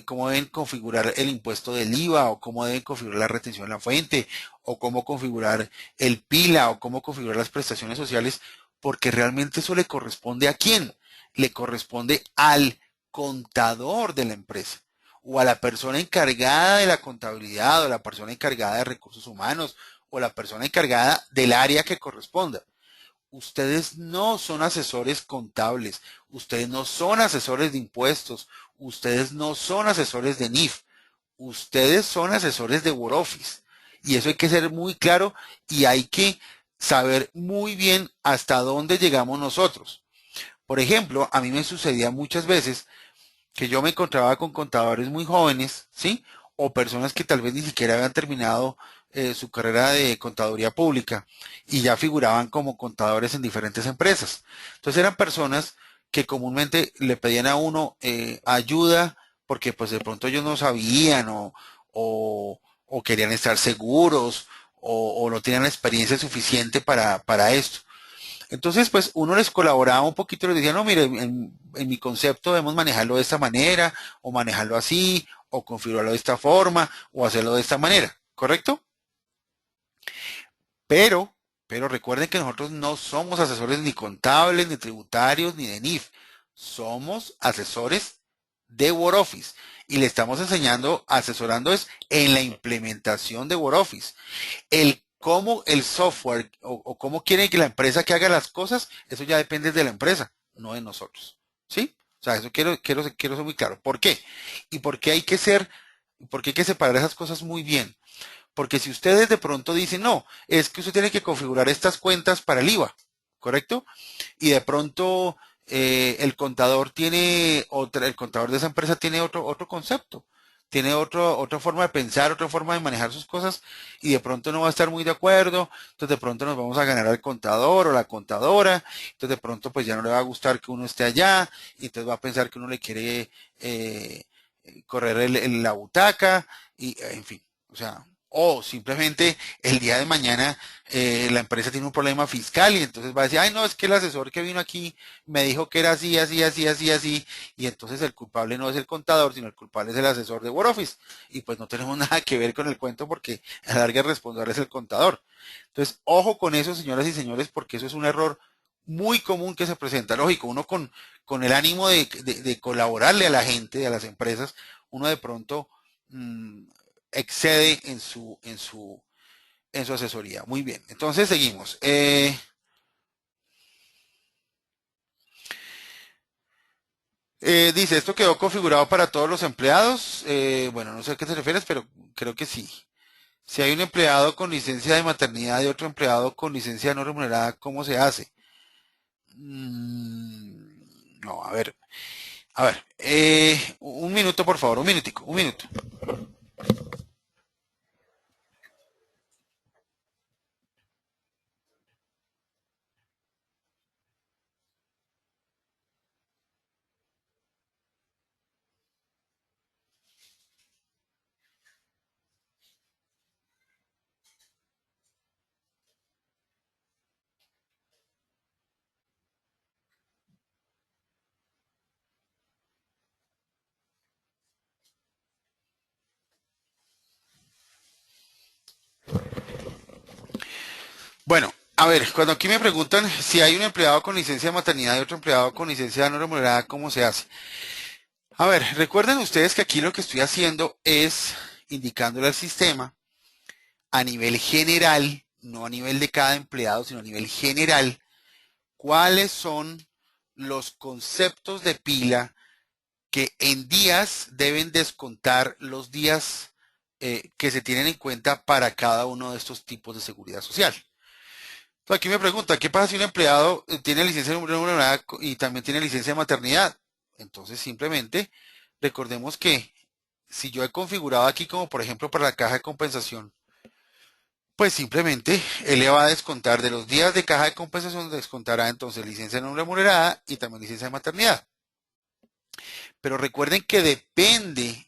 cómo deben configurar el impuesto del IVA, o cómo deben configurar la retención en la fuente, o cómo configurar el PILA, o cómo configurar las prestaciones sociales, porque realmente eso le corresponde ¿a quién? Le corresponde al contador de la empresa o a la persona encargada de la contabilidad o la persona encargada de recursos humanos o la persona encargada del área que corresponda. Ustedes no son asesores contables, ustedes no son asesores de impuestos, ustedes no son asesores de NIF, ustedes son asesores de WordOffice. Y eso hay que ser muy claro y hay que saber muy bien hasta dónde llegamos nosotros. Por ejemplo, a mí me sucedía muchas veces que yo me encontraba con contadores muy jóvenes, ¿sí? O personas que tal vez ni siquiera habían terminado su carrera de contaduría pública y ya figuraban como contadores en diferentes empresas. Entonces eran personas que comúnmente le pedían a uno ayuda porque pues de pronto ellos no sabían o querían estar seguros o no tenían la experiencia suficiente para esto. Entonces, pues uno les colaboraba un poquito, les decía, no, mire, en mi concepto debemos manejarlo de esta manera, o manejarlo así, o configurarlo de esta forma, o hacerlo de esta manera, ¿correcto? Pero, pero recuerden que nosotros no somos asesores ni contables, ni tributarios, ni de NIF. Somos asesores de WordOffice. Y le estamos enseñando, asesorando es en la implementación de WordOffice. El cómo el software o cómo quieren que la empresa que haga las cosas, eso ya depende de la empresa, no de nosotros. ¿Sí? O sea, eso quiero ser muy claro. ¿Por qué? Y por qué hay que separar esas cosas muy bien. Porque si ustedes de pronto dicen, no, es que usted tiene que configurar estas cuentas para el IVA, ¿correcto? Y de pronto el contador el contador de esa empresa tiene otro concepto, tiene otra forma de pensar, otra forma de manejar sus cosas, y de pronto no va a estar muy de acuerdo, entonces de pronto nos vamos a ganar al contador o la contadora, entonces de pronto pues ya no le va a gustar que uno esté allá, y entonces va a pensar que uno le quiere correr la butaca, y en fin, o sea, o simplemente el día de mañana la empresa tiene un problema fiscal y entonces va a decir, ay no, es que el asesor que vino aquí me dijo que era así, así, así, así, así, y entonces el culpable no es el contador, sino el culpable es el asesor de WordOffice, y pues no tenemos nada que ver con el cuento porque a la larga el responsable es el contador. Entonces, ojo con eso, señoras y señores, porque eso es un error muy común que se presenta. Lógico, uno con el ánimo de colaborarle a la gente, a las empresas, uno de pronto mmm, excede en su asesoría. Muy bien, entonces seguimos. Dice, ¿esto quedó configurado para todos los empleados? Bueno, no sé a qué te refieres, pero creo que sí. Si hay un empleado con licencia de maternidad y otro empleado con licencia no remunerada, ¿cómo se hace? No, a ver, un minuto, por favor, un minutico, un minuto. Bueno, a ver, cuando aquí me preguntan si hay un empleado con licencia de maternidad y otro empleado con licencia no remunerada, ¿cómo se hace? A ver, recuerden ustedes que aquí lo que estoy haciendo es indicándole al sistema a nivel general, no a nivel de cada empleado, sino a nivel general, cuáles son los conceptos de pila que en días deben descontar los días que se tienen en cuenta para cada uno de estos tipos de seguridad social. Entonces, aquí me pregunta, ¿qué pasa si un empleado tiene licencia de remunerada y también tiene licencia de maternidad? Entonces, simplemente recordemos que si yo he configurado aquí como por ejemplo para la caja de compensación, pues simplemente él le va a descontar de los días de caja de compensación, descontará entonces licencia no remunerada y también licencia de maternidad. Pero recuerden que depende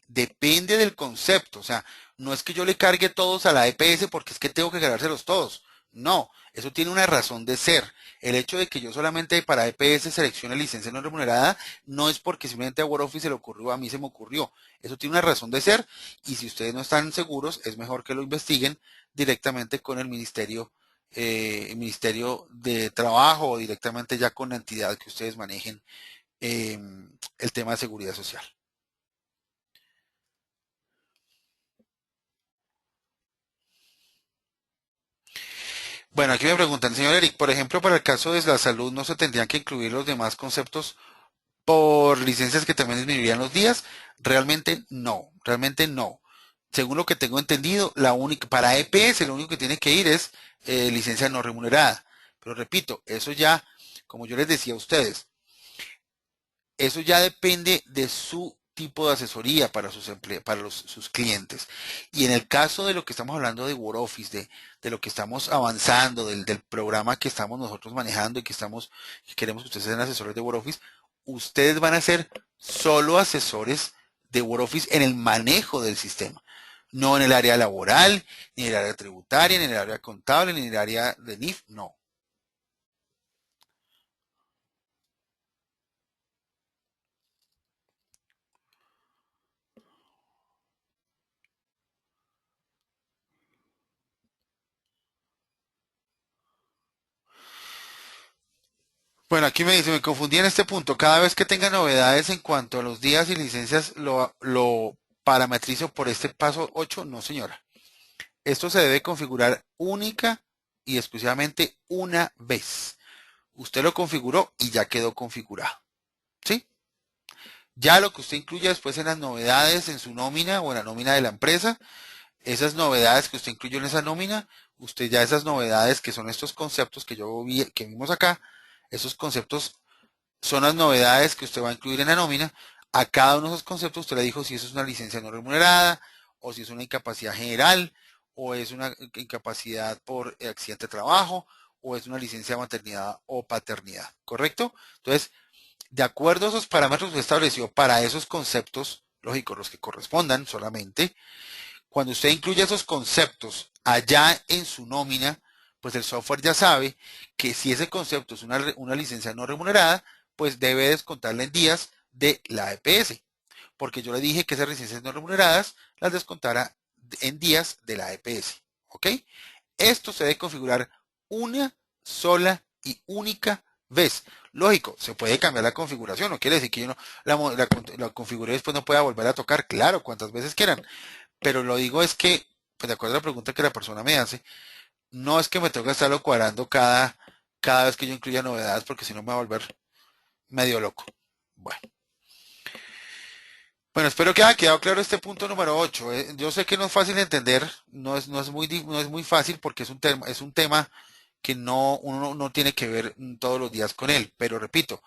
del concepto. O sea, no es que yo le cargue todos a la EPS porque es que tengo que cargárselos todos. No, eso tiene una razón de ser. El hecho de que yo solamente para EPS seleccione licencia no remunerada no es porque simplemente a WordOffice se le ocurrió, a mí se me ocurrió. Eso tiene una razón de ser y si ustedes no están seguros, es mejor que lo investiguen directamente con el Ministerio de Trabajo o directamente ya con la entidad que ustedes manejen eh, el tema de seguridad social. Bueno, aquí me preguntan, señor Eric, por ejemplo, para el caso de la salud, ¿no se tendrían que incluir los demás conceptos por licencias que también disminuirían los días? Realmente no, realmente no. Según lo que tengo entendido, la única, para EPS lo único que tiene que ir es licencia no remunerada. Pero repito, eso ya, como yo les decía a ustedes, eso ya depende de su tipo de asesoría para sus clientes. Y en el caso de lo que estamos hablando de WordOffice, de lo que estamos avanzando, del programa que estamos nosotros manejando y que queremos que ustedes sean asesores de WordOffice, ustedes van a ser solo asesores de WordOffice en el manejo del sistema. No en el área laboral, ni en el área tributaria, ni en el área contable, ni en el área de NIF, no. Bueno, aquí me dice, me confundí en este punto. Cada vez que tenga novedades en cuanto a los días y licencias, lo parametrizo por este paso 8. No, señora. Esto se debe configurar única y exclusivamente una vez. Usted lo configuró y ya quedó configurado. ¿Sí? Ya lo que usted incluya después en las novedades en su nómina o en la nómina de la empresa, esas novedades que usted incluyó en esa nómina, usted ya esas novedades que son estos conceptos que vimos acá, esos conceptos son las novedades que usted va a incluir en la nómina. A cada uno de esos conceptos usted le dijo si eso es una licencia no remunerada, o si es una incapacidad general, o es una incapacidad por accidente de trabajo, o es una licencia de maternidad o paternidad, ¿correcto? Entonces, de acuerdo a esos parámetros que usted estableció para esos conceptos, lógico, los que correspondan solamente. Cuando usted incluye esos conceptos allá en su nómina, pues el software ya sabe que si ese concepto es una licencia no remunerada, pues debe descontarla en días de la EPS, porque yo le dije que esas licencias no remuneradas las descontara en días de la EPS. ¿Ok? Esto se debe configurar una sola y única vez. Lógico, se puede cambiar la configuración, no quiere decir que yo no la configure y después no pueda volver a tocar, claro, cuantas veces quieran, pero lo digo es que, pues de acuerdo a la pregunta que la persona me hace, no es que me tenga que estarlo cuadrando cada vez que yo incluya novedades, porque si no me va a volver medio loco. Bueno. Bueno, espero que haya quedado claro este punto número 8. Yo sé que no es fácil de entender, no es muy fácil porque es un tema que uno no tiene que ver todos los días con él. Pero repito,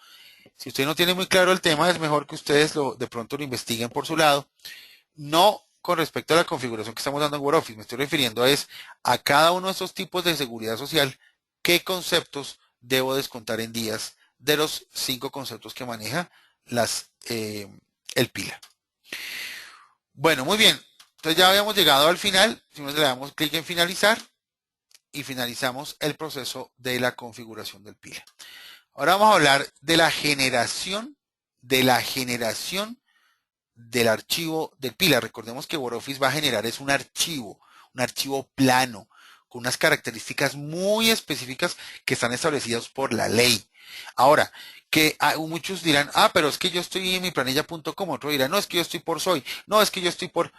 si usted no tiene muy claro el tema, es mejor que ustedes de pronto lo investiguen por su lado. No con respecto a la configuración que estamos dando en WordOffice, me estoy refiriendo a cada uno de esos tipos de seguridad social, qué conceptos debo descontar en días de los 5 conceptos que maneja el PILA. Bueno, muy bien. Entonces ya habíamos llegado al final. Si le damos clic en finalizar y finalizamos el proceso de la configuración del PILA. Ahora vamos a hablar de la generación del archivo del PILA. Recordemos que WordOffice va a generar es un archivo plano, con unas características muy específicas que están establecidas por la ley. Ahora, que muchos dirán, pero es que yo estoy en mi planilla.com, otro dirá, no, es que yo estoy por Soy, no, es que yo estoy por...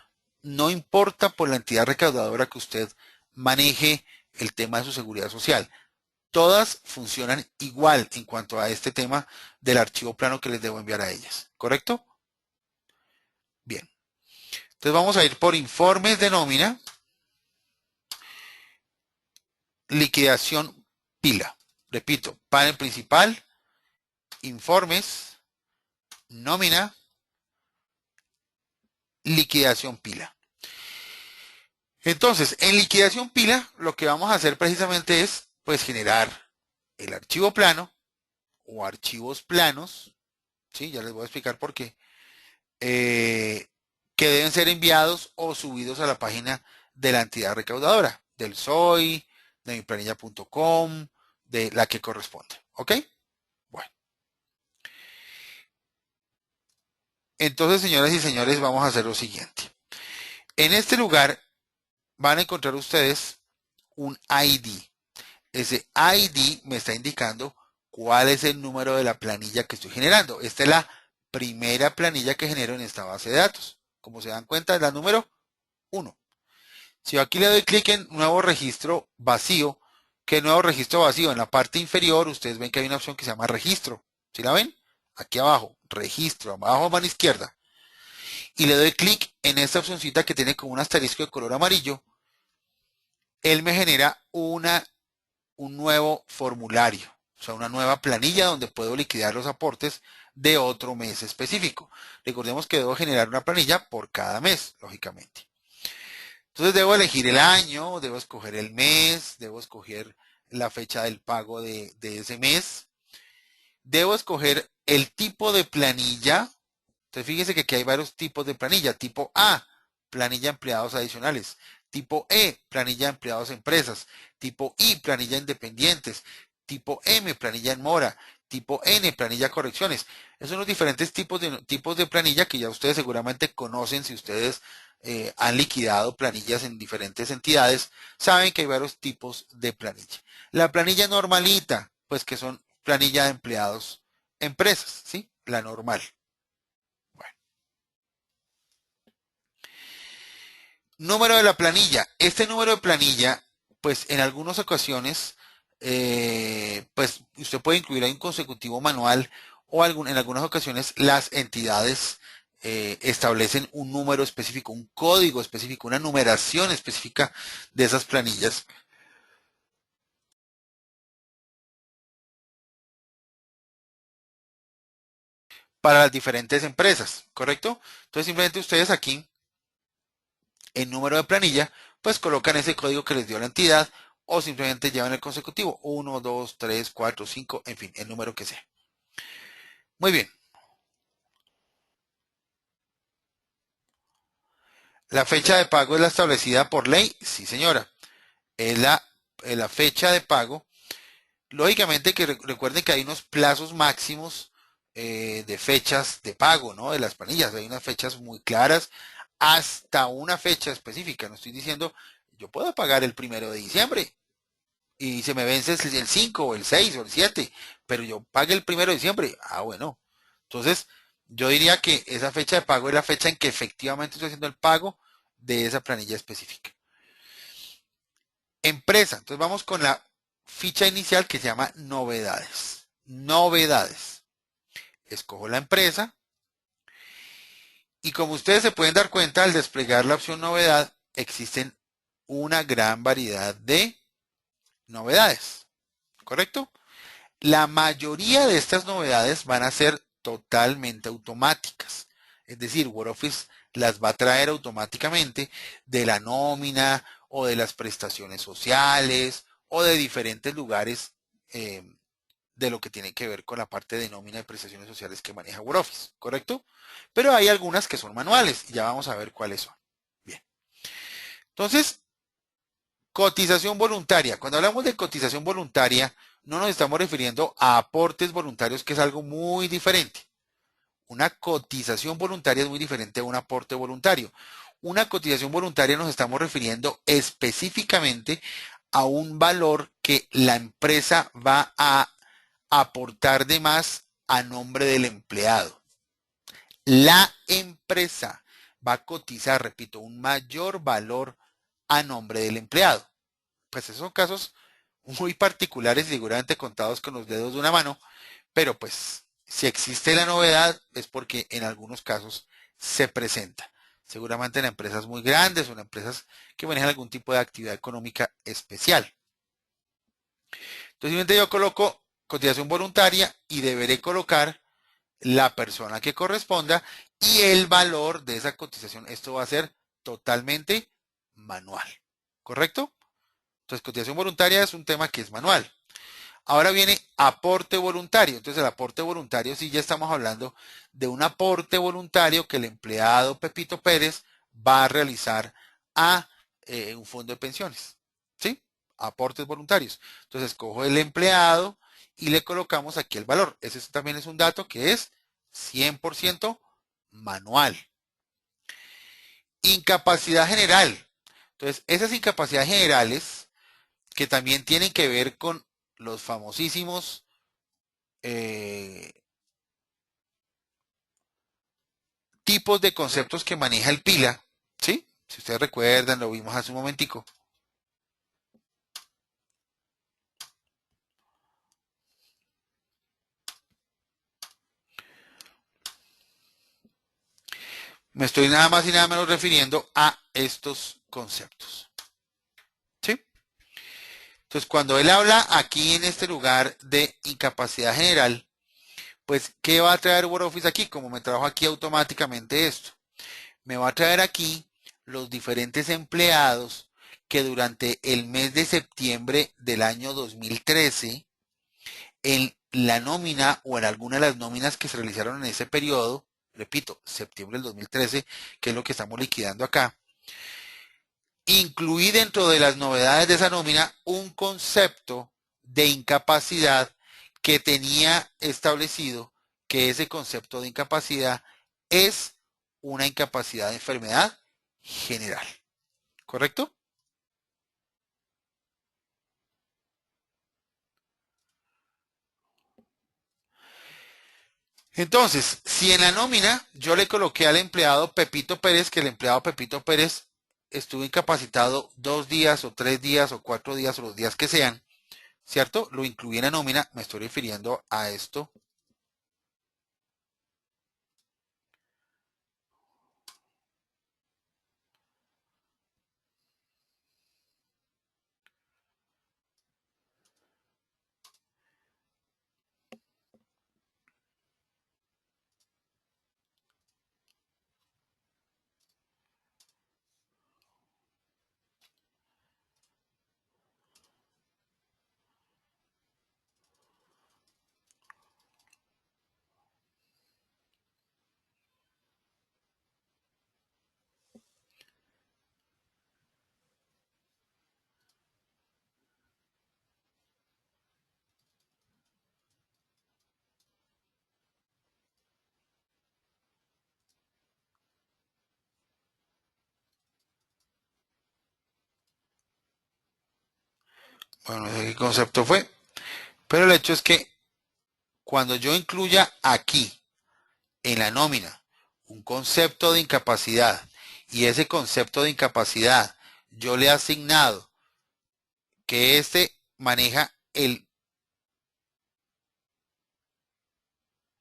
No importa por la entidad recaudadora que usted maneje el tema de su seguridad social. Todas funcionan igual en cuanto a este tema del archivo plano que les debo enviar a ellas. ¿Correcto? Bien. Entonces vamos a ir por informes de nómina, liquidación pila. Repito, panel principal, informes, nómina, liquidación pila. Entonces, en liquidación pila, lo que vamos a hacer precisamente es, pues, generar el archivo plano o archivos planos, ¿sí? Ya les voy a explicar por qué, que deben ser enviados o subidos a la página de la entidad recaudadora, del SOI, de miplanilla.com, de la que corresponde. ¿Ok? Bueno. Entonces, señoras y señores, vamos a hacer lo siguiente. En este lugar van a encontrar ustedes un ID. Ese ID me está indicando cuál es el número de la planilla que estoy generando. Esta es la primera planilla que genero en esta base de datos. Como se dan cuenta, es la número 1. Si yo aquí le doy clic en nuevo registro vacío, ¿qué nuevo registro vacío? En la parte inferior ustedes ven que hay una opción que se llama registro. ¿Sí la ven? Aquí abajo, registro, abajo a mano izquierda. Y le doy clic en esta opcióncita que tiene como un asterisco de color amarillo, él me genera un nuevo formulario, o sea, una nueva planilla donde puedo liquidar los aportes de otro mes específico. Recordemos que debo generar una planilla por cada mes, lógicamente. Entonces debo elegir el año, debo escoger el mes, debo escoger la fecha del pago de ese mes. Debo escoger el tipo de planilla. Entonces fíjense que aquí hay varios tipos de planilla. Tipo A, planilla empleados adicionales. Tipo E, planilla empleados empresas. Tipo I, planilla independientes. Tipo M, planilla en mora. Tipo N, planilla correcciones. Esos son los diferentes tipos de planilla que ya ustedes seguramente conocen si ustedes han liquidado planillas en diferentes entidades. Saben que hay varios tipos de planilla. La planilla normalita, pues que son planilla de empleados empresas, ¿sí? La normal. Bueno. Número de la planilla. Este número de planilla, pues en algunas ocasiones, pues usted puede incluir ahí un consecutivo manual o en algunas ocasiones las entidades establecen un número específico, un código específico, una numeración específica de esas planillas para las diferentes empresas, ¿correcto? Entonces simplemente ustedes aquí en número de planilla, pues colocan ese código que les dio la entidad o simplemente llevan el consecutivo 1, 2, 3, 4, 5, en fin, el número que sea. Muy bien. La fecha de pago es la establecida por ley, sí señora, es la fecha de pago. Lógicamente que recuerden que hay unos plazos máximos de fechas de pago, ¿no? De las planillas, hay unas fechas muy claras hasta una fecha específica. No estoy diciendo, yo puedo pagar el 1 de diciembre y se me vence el 5 o el 6 o el 7, pero yo pague el 1 de diciembre. Ah, bueno. Entonces, yo diría que esa fecha de pago es la fecha en que efectivamente estoy haciendo el pago de esa planilla específica. Empresa. Entonces vamos con la ficha inicial que se llama novedades. Novedades. Escojo la empresa y como ustedes se pueden dar cuenta al desplegar la opción novedad, existen una gran variedad de novedades. ¿Correcto? La mayoría de estas novedades van a ser totalmente automáticas. Es decir, WordOffice las va a traer automáticamente de la nómina o de las prestaciones sociales o de diferentes lugares eh, de lo que tiene que ver con la parte de nómina y prestaciones sociales que maneja WordOffice, ¿correcto? Pero hay algunas que son manuales y ya vamos a ver cuáles son. Bien. Entonces, cotización voluntaria. Cuando hablamos de cotización voluntaria, no nos estamos refiriendo a aportes voluntarios, que es algo muy diferente. Una cotización voluntaria es muy diferente a un aporte voluntario. Una cotización voluntaria nos estamos refiriendo específicamente a un valor que la empresa va a aportar de más a nombre del empleado. La empresa va a cotizar, repito, un mayor valor a nombre del empleado. Pues esos son casos muy particulares y seguramente contados con los dedos de una mano, pero pues si existe la novedad es porque en algunos casos se presenta. Seguramente en empresas muy grandes o en empresas que manejan algún tipo de actividad económica especial. Entonces, simplemente yo coloco cotización voluntaria y deberé colocar la persona que corresponda y el valor de esa cotización. Esto va a ser totalmente manual. ¿Correcto? Entonces, cotización voluntaria es un tema que es manual. Ahora viene aporte voluntario. Entonces, el aporte voluntario, sí, ya estamos hablando de un aporte voluntario que el empleado Pepito Pérez va a realizar a un fondo de pensiones. ¿Sí? Aportes voluntarios. Entonces, cojo el empleado y le colocamos aquí el valor. Ese también es un dato que es 100% manual. Incapacidad general. Entonces, esas incapacidades generales que también tienen que ver con los famosísimos eh, tipos de conceptos que maneja el Pila, ¿sí? Si ustedes recuerdan, lo vimos hace un momentico. Me estoy nada más y nada menos refiriendo a estos conceptos, ¿sí? Entonces, cuando él habla aquí en este lugar de incapacidad general, pues, ¿qué va a traer WordOffice aquí? Como me trajo aquí automáticamente esto. Me va a traer aquí los diferentes empleados que durante el mes de septiembre del año 2013 en la nómina o en alguna de las nóminas que se realizaron en ese periodo, repito, septiembre del 2013, que es lo que estamos liquidando acá, incluí dentro de las novedades de esa nómina un concepto de incapacidad que tenía establecido que ese concepto de incapacidad es una incapacidad de enfermedad general. ¿Correcto? Entonces, si en la nómina yo le coloqué al empleado Pepito Pérez, que el empleado Pepito Pérez estuvo incapacitado 2 días o 3 días o 4 días o los días que sean, ¿cierto? Lo incluí en la nómina, me estoy refiriendo a esto. Bueno, no sé qué concepto fue, pero el hecho es que cuando yo incluya aquí en la nómina un concepto de incapacidad y ese concepto de incapacidad yo le he asignado que este maneja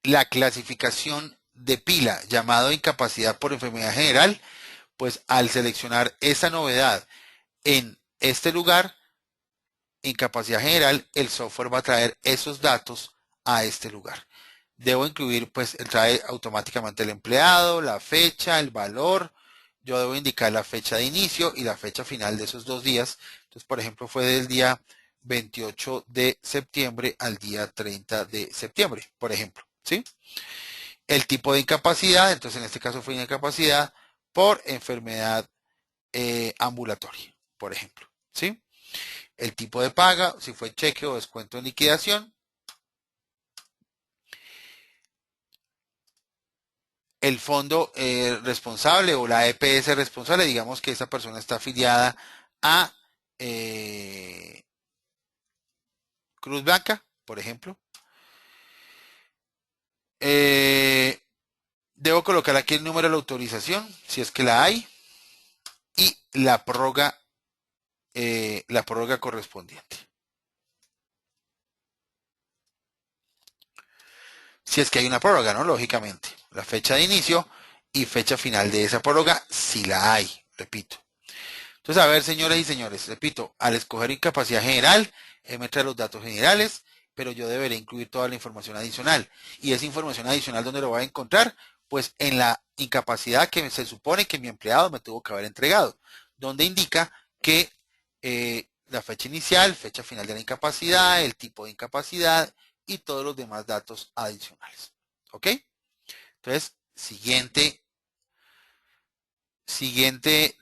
la clasificación de pila llamado incapacidad por enfermedad general, pues al seleccionar esa novedad en este lugar, incapacidad general, el software va a traer esos datos a este lugar. Debo incluir, pues, trae automáticamente el empleado, la fecha, el valor. Yo debo indicar la fecha de inicio y la fecha final de esos 2 días. Entonces, por ejemplo, fue del día 28 de septiembre al día 30 de septiembre, por ejemplo, ¿sí? El tipo de incapacidad, entonces en este caso fue incapacidad por enfermedad ambulatoria, por ejemplo, ¿sí? El tipo de paga, si fue cheque o descuento en liquidación, el fondo responsable o la EPS responsable, digamos que esa persona está afiliada a eh, Cruz Blanca, por ejemplo. Eh, Debo colocar aquí el número de la autorización, si es que la hay, y la prórroga correspondiente. Si es que hay una prórroga, ¿no? Lógicamente. La fecha de inicio y fecha final de esa prórroga, si la hay, repito. Entonces, a ver, señoras y señores, repito, al escoger incapacidad general, me trae los datos generales, pero yo deberé incluir toda la información adicional. Y esa información adicional, ¿dónde lo voy a encontrar? Pues en la incapacidad que se supone que mi empleado me tuvo que haber entregado, donde indica que la fecha inicial, fecha final de la incapacidad, el tipo de incapacidad y todos los demás datos adicionales. ¿Ok? Entonces, siguiente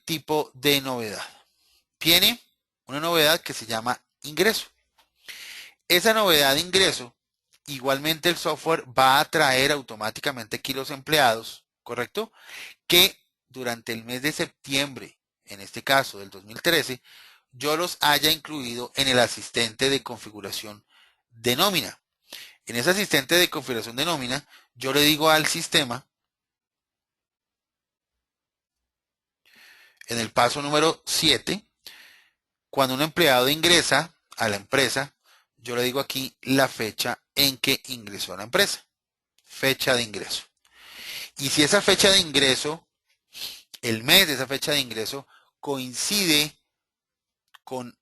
tipo de novedad. Tiene una novedad que se llama ingreso. Esa novedad de ingreso, igualmente el software va a traer automáticamente aquí los empleados, ¿correcto? Que durante el mes de septiembre, en este caso del 2013, yo los haya incluido en el asistente de configuración de nómina. En ese asistente de configuración de nómina, yo le digo al sistema, en el paso número 7, cuando un empleado ingresa a la empresa, yo le digo aquí la fecha en que ingresó a la empresa. Fecha de ingreso. Y si esa fecha de ingreso, el mes de esa fecha de ingreso, coincide con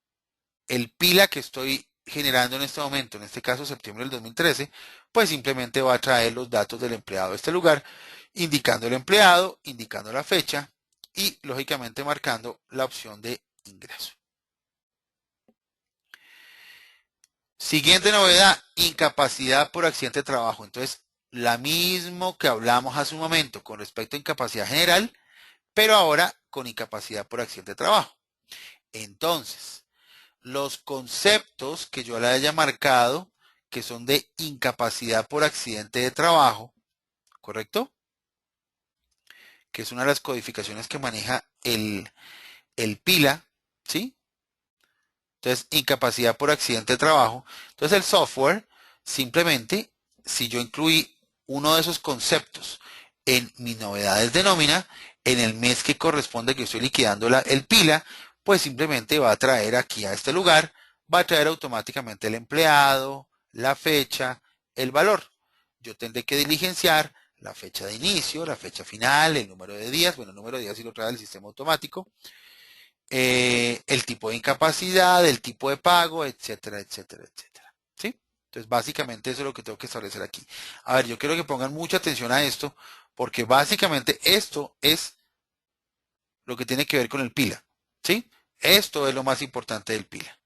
el pila que estoy generando en este momento, en este caso septiembre del 2013, pues simplemente va a traer los datos del empleado a este lugar, indicando el empleado, indicando la fecha y lógicamente marcando la opción de ingreso. Siguiente novedad, incapacidad por accidente de trabajo. Entonces, la mismo que hablamos hace un momento con respecto a incapacidad general, pero ahora con incapacidad por accidente de trabajo. Entonces, los conceptos que yo le haya marcado, que son de incapacidad por accidente de trabajo, ¿correcto? Que es una de las codificaciones que maneja el PILA, ¿sí? Entonces, incapacidad por accidente de trabajo. Entonces, el software, simplemente, si yo incluí uno de esos conceptos en mis novedades de nómina, en el mes que corresponde que estoy liquidando el pila, pues simplemente va a traer aquí a este lugar, va a traer automáticamente el empleado, la fecha, el valor. Yo tendré que diligenciar la fecha de inicio, la fecha final, el número de días, bueno, el número de días sí lo trae el sistema automático, el tipo de incapacidad, el tipo de pago, etcétera, etcétera, etcétera. ¿Sí? Entonces, básicamente eso es lo que tengo que establecer aquí. A ver, yo quiero que pongan mucha atención a esto, porque básicamente esto es lo que tiene que ver con el pila. ¿Sí? Esto es lo más importante del pila.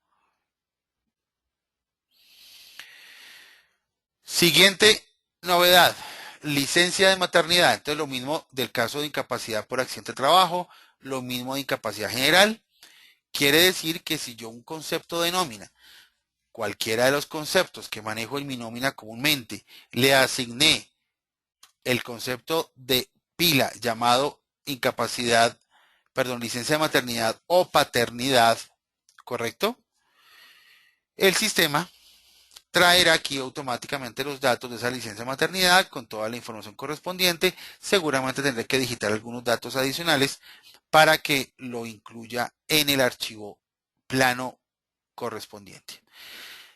Siguiente novedad, licencia de maternidad. Entonces, lo mismo del caso de incapacidad por accidente de trabajo, lo mismo de incapacidad general. Quiere decir que si yo un concepto de nómina cualquiera de los conceptos que manejo en mi nómina comúnmente, le asigné el concepto de pila llamado incapacidad, perdón, licencia de maternidad o paternidad, ¿correcto? el sistema traerá aquí automáticamente los datos de esa licencia de maternidad con toda la información correspondiente. Seguramente tendré que digitar algunos datos adicionales para que lo incluya en el archivo plano correspondiente.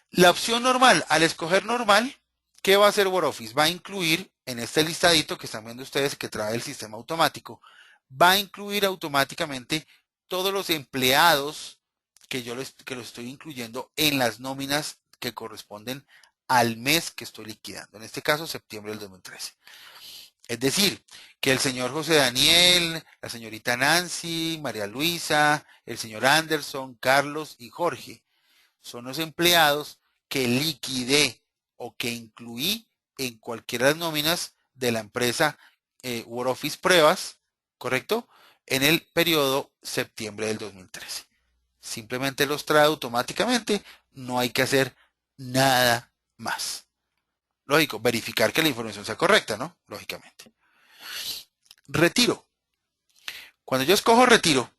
La opción normal, al escoger normal, ¿qué va a hacer WordOffice? Va a incluir en este listadito que están viendo ustedes que trae el sistema automático, va a incluir automáticamente todos los empleados que los estoy incluyendo en las nóminas que corresponden al mes que estoy liquidando. En este caso, septiembre del 2013. Es decir, que el señor José Daniel, la señorita Nancy, María Luisa, el señor Anderson, Carlos y Jorge son los empleados que liquidé o que incluí en cualquiera de las nóminas de la empresa WordOffice Pruebas, ¿correcto? En el periodo septiembre del 2013. Simplemente los trae automáticamente, no hay que hacer nada más. Lógico, verificar que la información sea correcta, ¿no? Lógicamente. Retiro. Cuando yo escojo retiro,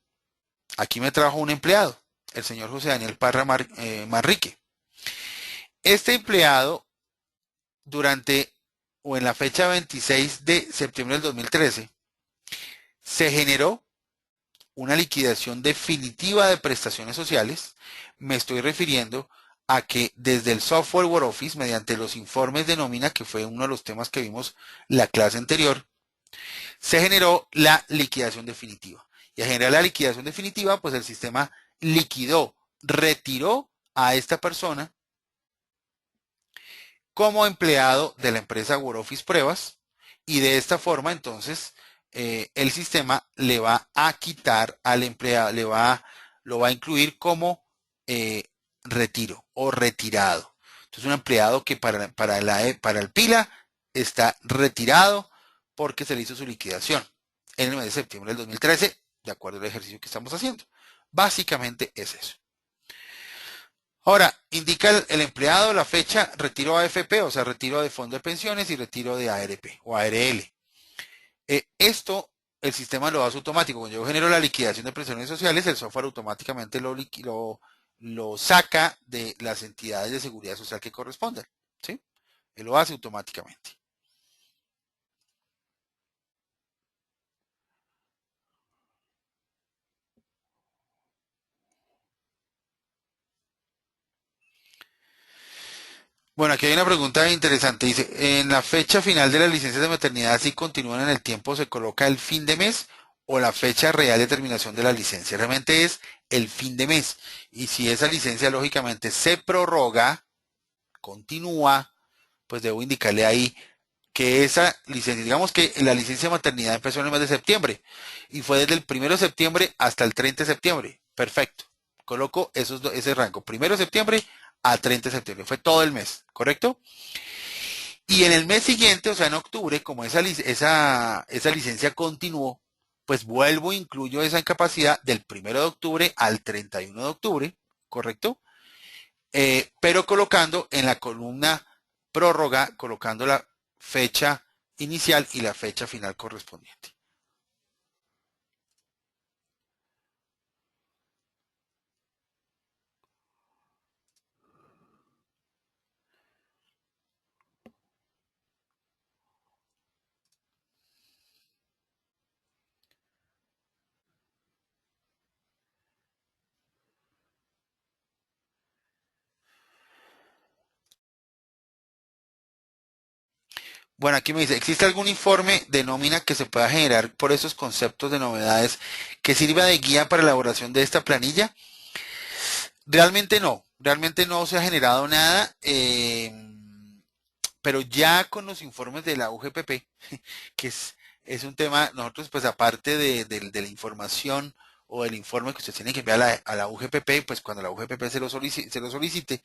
aquí me trajo un empleado, el señor José Daniel Parra Manrique. Este empleado, durante o en la fecha 26 de septiembre del 2013, se generó una liquidación definitiva de prestaciones sociales. Me estoy refiriendo a que desde el software WordOffice, mediante los informes de nómina, que fue uno de los temas que vimos la clase anterior, se generó la liquidación definitiva. Y al generar la liquidación definitiva, pues el sistema liquidó, retiró a esta persona como empleado de la empresa WordOffice Pruebas y de esta forma entonces el sistema le va a quitar al empleado, lo va a incluir como retiro o retirado. Entonces un empleado que para el PILA está retirado porque se le hizo su liquidación en el mes de septiembre del 2013 de acuerdo al ejercicio que estamos haciendo. Básicamente es eso. Ahora, indica el empleado la fecha, retiro AFP, o sea, retiro de fondo de pensiones y retiro de ARP o ARL. Esto, el sistema lo hace automático. Cuando yo genero la liquidación de prestaciones sociales, el software automáticamente lo saca de las entidades de seguridad social que corresponden. ¿Sí? Él lo hace automáticamente. Bueno, aquí hay una pregunta interesante. Dice, en la fecha final de las licencias de maternidad, si continúan en el tiempo, ¿se coloca el fin de mes o la fecha real de terminación de la licencia? Realmente es el fin de mes. Y si esa licencia, lógicamente, se prorroga, continúa, pues debo indicarle ahí que esa licencia, digamos que la licencia de maternidad empezó en el mes de septiembre y fue desde el 1 de septiembre hasta el 30 de septiembre. Perfecto. Coloco ese rango, 1 de septiembre a 30 de septiembre. Fue todo el mes, ¿correcto? Y en el mes siguiente, o sea, en octubre, como esa licencia continuó, pues vuelvo e incluyo esa incapacidad del 1 de octubre al 31 de octubre, ¿correcto? Pero colocando en la columna prórroga, colocando la fecha inicial y la fecha final correspondiente. Bueno, aquí me dice, ¿existe algún informe de nómina que se pueda generar por esos conceptos de novedades que sirva de guía para la elaboración de esta planilla? Realmente no se ha generado nada, pero ya con los informes de la UGPP, que es un tema, nosotros pues aparte de la información o del informe que usted tiene que enviar a la UGPP, pues cuando la UGPP se lo solicite,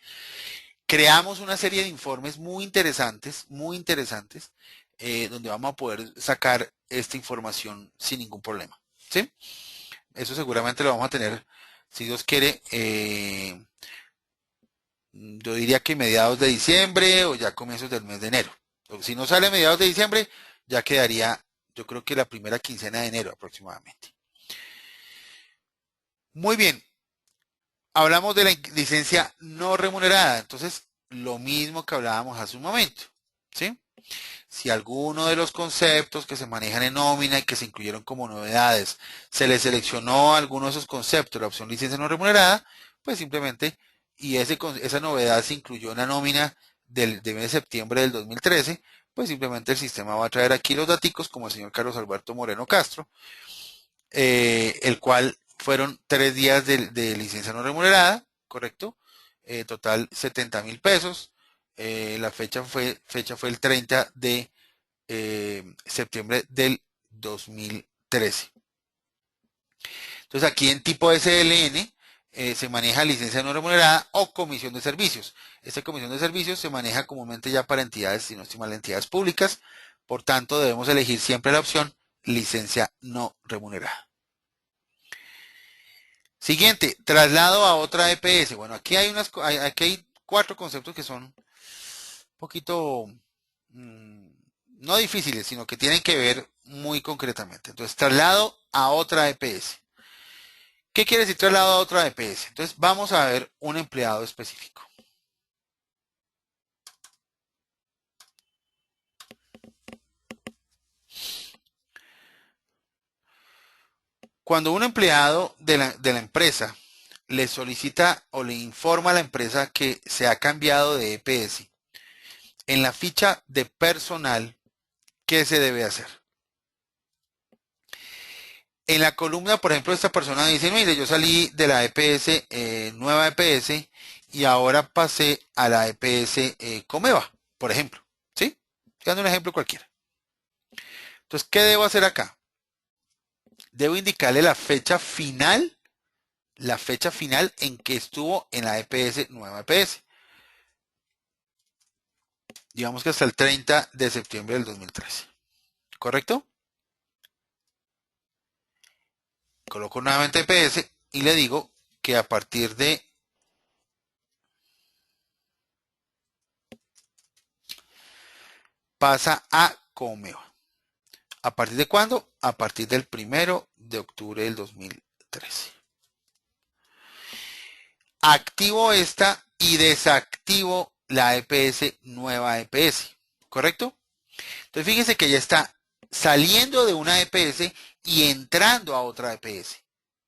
creamos una serie de informes muy interesantes, donde vamos a poder sacar esta información sin ningún problema. ¿Sí? Eso seguramente lo vamos a tener, si Dios quiere, yo diría que mediados de diciembre o ya comienzos del mes de enero. Si no sale a mediados de diciembre, ya quedaría, yo creo que la primera quincena de enero aproximadamente. Muy bien. Hablamos de la licencia no remunerada, entonces lo mismo que hablábamos hace un momento, ¿sí? Si alguno de los conceptos que se manejan en nómina y que se incluyeron como novedades, se le seleccionó alguno de esos conceptos, la opción licencia no remunerada, pues simplemente, y esa novedad se incluyó en la nómina del mes de septiembre del 2013, pues simplemente el sistema va a traer aquí los daticos como el señor Carlos Alberto Moreno Castro, el cual fueron 3 días de licencia no remunerada, ¿correcto? Total 70.000 pesos. La fecha fue el 30 de septiembre del 2013. Entonces aquí en tipo SLN se maneja licencia no remunerada o comisión de servicios. Esta comisión de servicios se maneja comúnmente ya para entidades, si no estoy mal, entidades públicas. Por tanto, debemos elegir siempre la opción licencia no remunerada. Siguiente, traslado a otra EPS. Bueno, aquí hay 4 conceptos que son un poquito mm, no difíciles, sino que tienen que ver muy concretamente. Entonces, traslado a otra EPS. ¿Qué quiere decir traslado a otra EPS? Entonces, vamos a ver un empleado específico. Cuando un empleado de la empresa le solicita o le informa a la empresa que se ha cambiado de EPS, en la ficha de personal, ¿qué se debe hacer? En la columna, por ejemplo, esta persona dice, mire, yo salí de la EPS, nueva EPS, y ahora pasé a la EPS Comeva, por ejemplo. ¿Sí? Dando un ejemplo cualquiera. Entonces, ¿qué debo hacer acá? Debo indicarle la fecha final en que estuvo en la EPS, nueva EPS. Digamos que hasta el 30 de septiembre del 2013. ¿Correcto? Coloco nuevamente EPS y le digo que a partir de pasa a Comeva. ¿A partir de cuándo? A partir del 1 de octubre del 2013. Activo esta y desactivo la EPS, nueva EPS. ¿Correcto? Entonces fíjense que ya está saliendo de una EPS y entrando a otra EPS.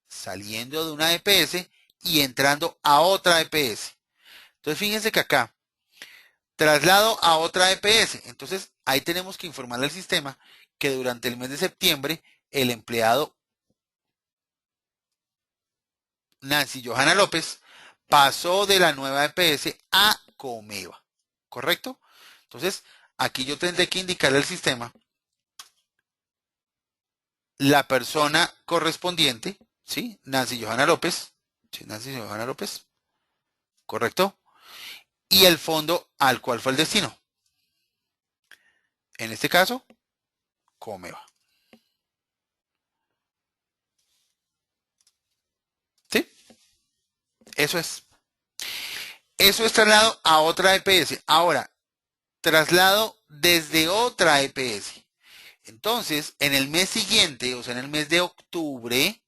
Saliendo de una EPS y entrando a otra EPS. Entonces fíjense que acá, traslado a otra EPS. Entonces ahí tenemos que informarle al sistema que durante el mes de septiembre el empleado Nancy Johanna López pasó de la nueva EPS a Comeva. ¿Correcto? Entonces, aquí yo tendré que indicarle al sistema la persona correspondiente, ¿sí? Nancy Johanna López, ¿sí? Nancy Johanna López, ¿correcto? Y el fondo al cual fue el destino. En este caso, Comeva. ¿Sí? Eso es. Eso es traslado a otra EPS. Ahora, traslado desde otra EPS. Entonces, en el mes siguiente, o sea, en el mes de octubre,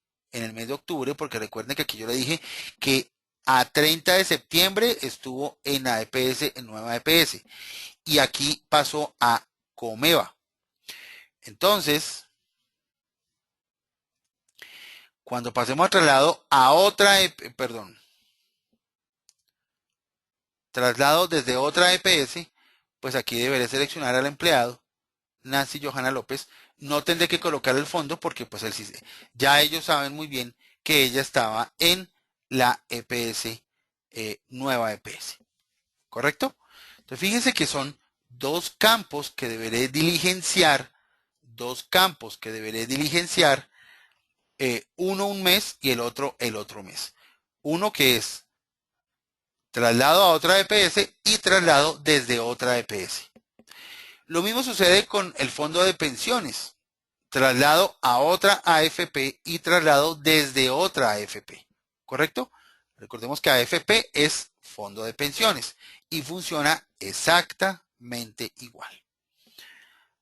porque recuerden que aquí yo le dije que a 30 de septiembre estuvo en la EPS, en nueva EPS, y aquí pasó a Comeva. Entonces, cuando pasemos a traslado a otra, perdón, traslado desde otra EPS, pues aquí deberé seleccionar al empleado Nancy Johanna López. No tendré que colocar el fondo porque pues ya ellos saben muy bien que ella estaba en la EPS, nueva EPS. ¿Correcto? Entonces fíjense que son dos campos que deberé diligenciar, uno un mes y el otro mes. Uno que es traslado a otra EPS y traslado desde otra EPS. Lo mismo sucede con el fondo de pensiones. Traslado a otra AFP y traslado desde otra AFP. ¿Correcto? Recordemos que AFP es fondo de pensiones y funciona exactamente igual.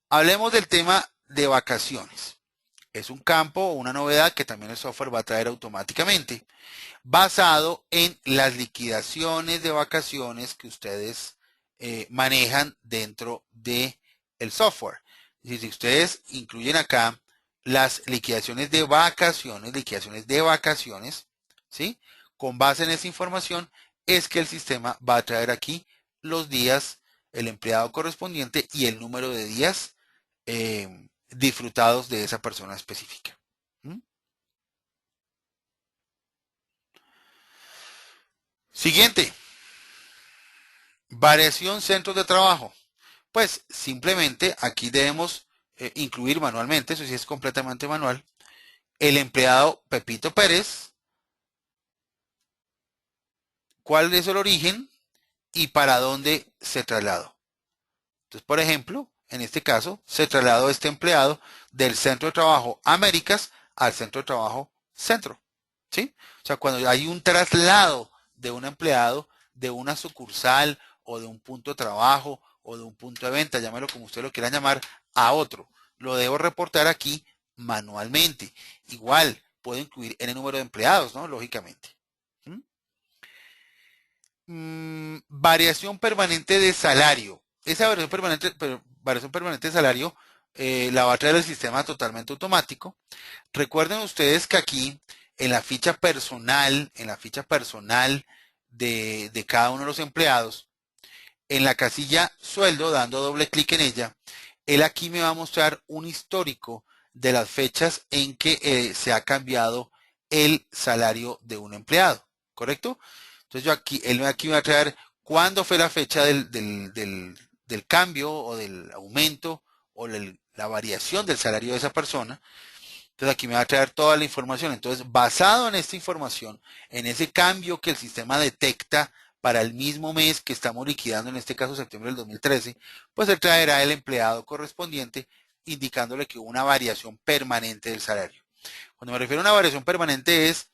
Hablemos del tema de vacaciones. Es un campo o una novedad que también el software va a traer automáticamente, basado en las liquidaciones de vacaciones que ustedes manejan dentro de el software. Si ustedes incluyen acá las liquidaciones de vacaciones, ¿sí? Con base en esa información es que el sistema va a traer aquí los días, el empleado correspondiente y el número de días disfrutados de esa persona específica. ¿Mm? Siguiente, variación centros de trabajo. Pues simplemente aquí debemos incluir manualmente, eso sí es completamente manual, el empleado Pepito Pérez, cuál es el origen y para dónde se trasladó. Entonces, por ejemplo, en este caso, se trasladó este empleado del centro de trabajo Américas al centro de trabajo Centro. ¿Sí? O sea, cuando hay un traslado de un empleado de una sucursal o de un punto de trabajo o de un punto de venta, llámelo como usted lo quiera llamar, a otro, lo debo reportar aquí manualmente. Igual, puedo incluir en el número de empleados, ¿no? Lógicamente. ¿Mm? Variación permanente de salario. Esa variación permanente de salario la va a traer el sistema totalmente automático. Recuerden ustedes que aquí en la ficha personal de cada uno de los empleados, en la casilla sueldo, dando doble clic en ella, él aquí me va a mostrar un histórico de las fechas en que se ha cambiado el salario de un empleado, ¿correcto? Entonces yo aquí, él aquí me va a traer cuándo fue la fecha del cambio o del aumento o la variación del salario de esa persona. Entonces aquí me va a traer toda la información. Entonces, basado en esta información, en ese cambio que el sistema detecta para el mismo mes que estamos liquidando, en este caso septiembre del 2013, pues él traerá el empleado correspondiente indicándole que hubo una variación permanente del salario. Cuando me refiero a una variación permanente es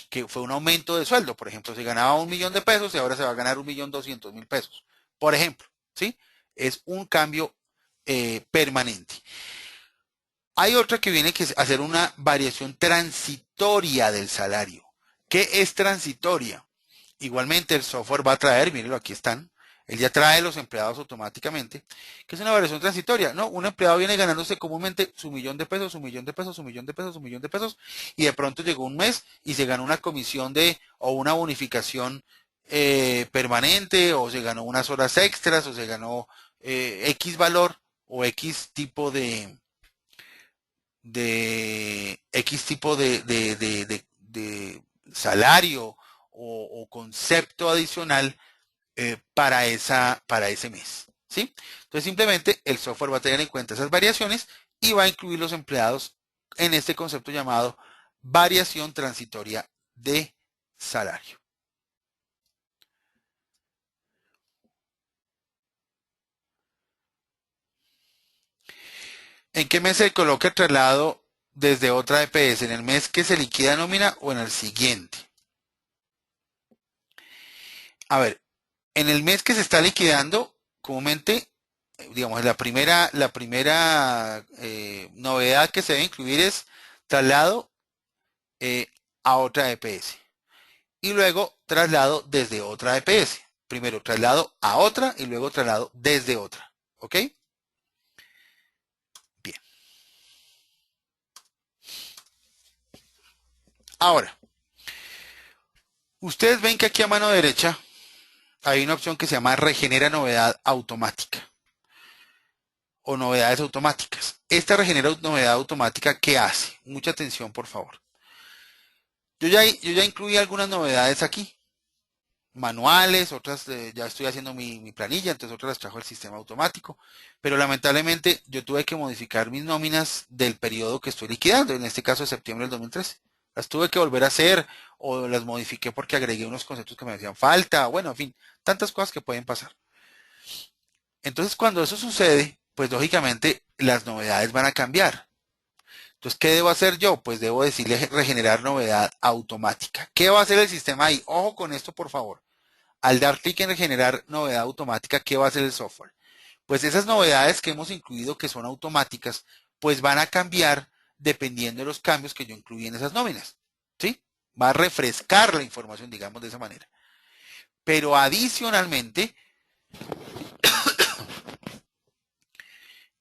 que fue un aumento de sueldo. Por ejemplo, se ganaba 1.000.000 de pesos y ahora se va a ganar 1.200.000 pesos. Por ejemplo, ¿sí? Es un cambio permanente. Hay otra que viene que es hacer una variación transitoria del salario. ¿Qué es transitoria? Igualmente el software va a traer, mírenlo, aquí están. Él ya trae los empleados automáticamente. ¿Qué es una variación transitoria? No, un empleado viene ganándose comúnmente su 1.000.000 de pesos, su 1.000.000 de pesos, su 1.000.000 de pesos, su 1.000.000 de pesos, y de pronto llegó un mes y se ganó una comisión o una bonificación permanente, o se ganó unas horas extras, o se ganó X valor o X tipo de X tipo de salario o concepto adicional para ese mes. ¿Sí? Entonces simplemente el software va a tener en cuenta esas variaciones y va a incluir los empleados en este concepto llamado variación transitoria de salario. ¿En qué mes se coloca el traslado desde otra EPS? ¿En el mes que se liquida nómina o en el siguiente? A ver, en el mes que se está liquidando, comúnmente, digamos, la primera novedad que se debe incluir es traslado eh, a otra EPS. Y luego traslado desde otra EPS. Primero traslado a otra y luego traslado desde otra. ¿Ok? Bien. Ahora, ustedes ven que aquí a mano derecha hay una opción que se llama regenera novedad automática o novedades automáticas. Esta regenera novedad automática, ¿qué hace? Mucha atención, por favor. Yo ya incluí algunas novedades aquí, manuales, otras ya estoy haciendo mi planilla, entonces otras las trajo el sistema automático, pero lamentablemente yo tuve que modificar mis nóminas del periodo que estoy liquidando, en este caso de septiembre del 2013. Las tuve que volver a hacer o las modifiqué porque agregué unos conceptos que me hacían falta, bueno, en fin, tantas cosas que pueden pasar. Entonces cuando eso sucede, pues lógicamente las novedades van a cambiar. Entonces, ¿qué debo hacer yo? Pues debo decirle regenerar novedad automática. ¿Qué va a hacer el sistema ahí? Ojo con esto, por favor. Al dar clic en generar novedad automática, ¿qué va a hacer el software? Pues esas novedades que hemos incluido que son automáticas, pues van a cambiar dependiendo de los cambios que yo incluí en esas nóminas. ¿Sí? Va a refrescar la información, digamos de esa manera. Pero adicionalmente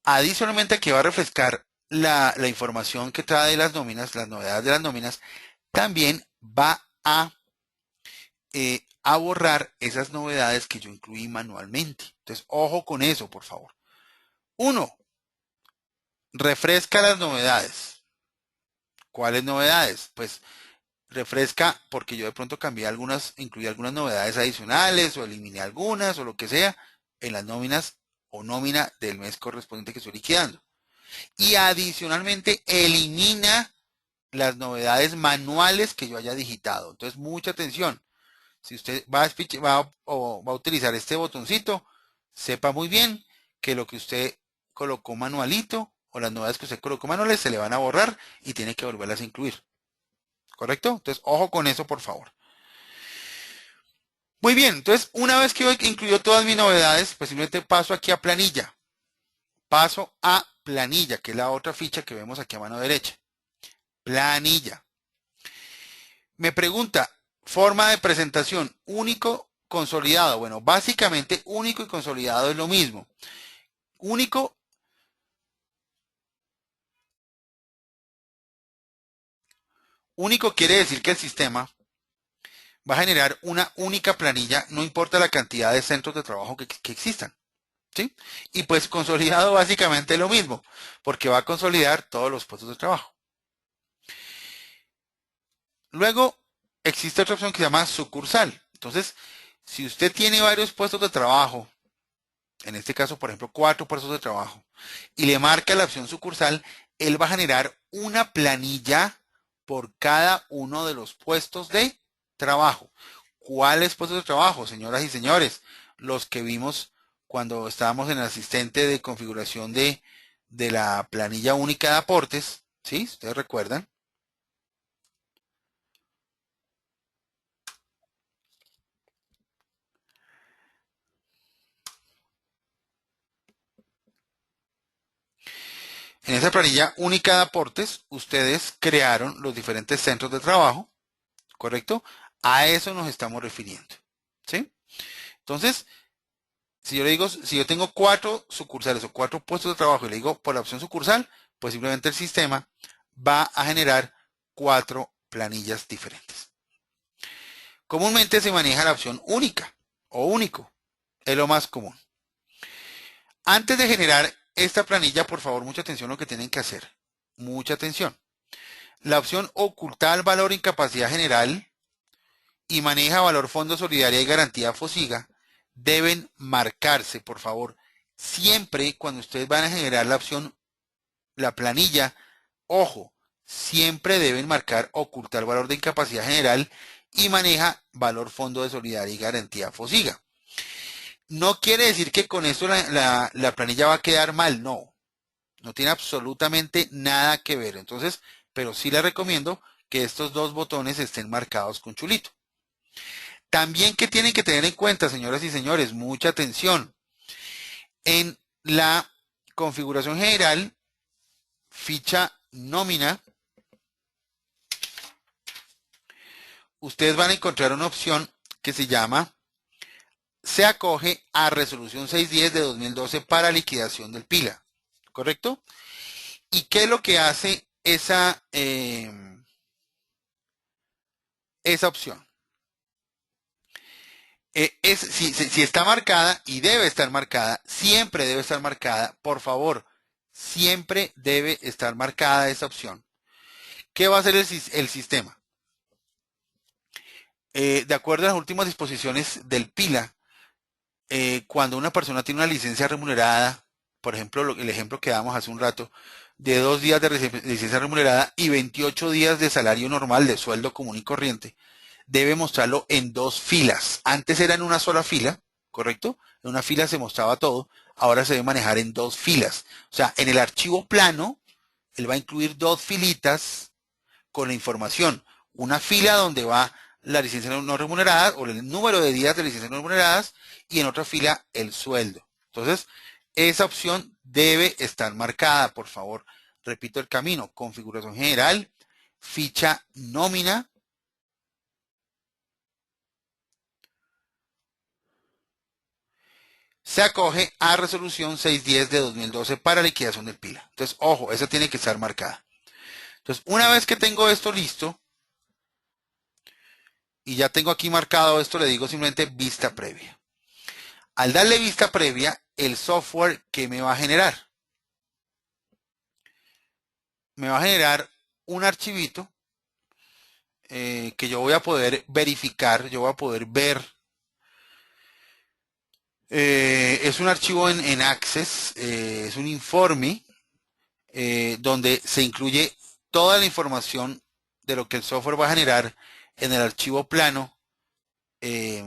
a que va a refrescar la información que trae de las nóminas, las novedades de las nóminas, también va a borrar esas novedades que yo incluí manualmente. Entonces, ojo con eso, por favor. Uno, refresca las novedades. ¿Cuáles novedades? Pues refresca porque yo de pronto cambié algunas, incluí algunas novedades adicionales o eliminé algunas o lo que sea en las nóminas o nómina del mes correspondiente que estoy liquidando. Y adicionalmente elimina las novedades manuales que yo haya digitado. Entonces, mucha atención. Si usted va a utilizar este botoncito, sepa muy bien que lo que usted colocó manualito o las novedades que usted colocó manuales se le van a borrar y tiene que volverlas a incluir. ¿Correcto? Entonces, ojo con eso, por favor. Muy bien, entonces, una vez que yo incluyo todas mis novedades, pues simplemente paso aquí a planilla. Paso a planilla, que es la otra ficha que vemos aquí a mano derecha. Planilla. Me pregunta, forma de presentación, único, consolidado. Bueno, básicamente único y consolidado es lo mismo. Único quiere decir que el sistema va a generar una única planilla, no importa la cantidad de centros de trabajo que existan. ¿Sí? Y pues consolidado básicamente es lo mismo, porque va a consolidar todos los puestos de trabajo. Luego existe otra opción que se llama sucursal. Entonces, si usted tiene varios puestos de trabajo, en este caso, por ejemplo, 4 puestos de trabajo, y le marca la opción sucursal, él va a generar una planilla por cada uno de los puestos de trabajo. ¿Cuáles puestos de trabajo, señoras y señores? Los que vimos cuando estábamos en el asistente de configuración de la planilla única de aportes, ¿sí? Ustedes recuerdan. En esa planilla única de aportes, ustedes crearon los diferentes centros de trabajo, ¿correcto? A eso nos estamos refiriendo, ¿sí? Entonces, si yo le digo, si yo tengo 4 sucursales o 4 puestos de trabajo y le digo por la opción sucursal, pues simplemente el sistema va a generar 4 planillas diferentes. Comúnmente se maneja la opción única o único, es lo más común. Antes de generar esta planilla, por favor, mucha atención a lo que tienen que hacer. Mucha atención. La opción ocultar valor incapacidad general y maneja valor fondo solidaria y garantía FOSIGA deben marcarse, por favor, siempre cuando ustedes van a generar la opción, la planilla, ojo, siempre deben marcar ocultar valor de incapacidad general y maneja valor fondo de solidaria y garantía FOSIGA. No quiere decir que con esto la planilla va a quedar mal, no. No tiene absolutamente nada que ver. Entonces, pero sí les recomiendo que estos dos botones estén marcados con chulito. También que tienen que tener en cuenta, señoras y señores, mucha atención. En la configuración general, ficha nómina, ustedes van a encontrar una opción que se llama se acoge a resolución 610 de 2012 para liquidación del PILA, ¿correcto? ¿Y qué es lo que hace esa opción? Si está marcada, y debe estar marcada, siempre debe estar marcada, por favor, siempre debe estar marcada esa opción. ¿Qué va a hacer el sistema? De acuerdo a las últimas disposiciones del PILA, cuando una persona tiene una licencia remunerada, por ejemplo, el ejemplo que damos hace un rato, de 2 días de licencia remunerada y 28 días de salario normal de sueldo común y corriente, debe mostrarlo en 2 filas. Antes era en una sola fila, ¿correcto? En una fila se mostraba todo, ahora se debe manejar en 2 filas. O sea, en el archivo plano, él va a incluir 2 filitas con la información. Una fila donde va la licencia no remunerada o el número de días de licencia no remuneradas y en otra fila el sueldo. Entonces, esa opción debe estar marcada, por favor. Repito el camino: configuración general, ficha nómina, se acoge a resolución 610 de 2012 para liquidación del pila. Entonces, ojo, esa tiene que estar marcada. Entonces, una vez que tengo esto listo y ya tengo aquí marcado esto, le digo simplemente vista previa. Al darle vista previa, el software que me va a generar un archivito que yo voy a poder verificar, yo voy a poder ver. Es un archivo en Access, es un informe donde se incluye toda la información de lo que el software va a generar en el archivo plano eh,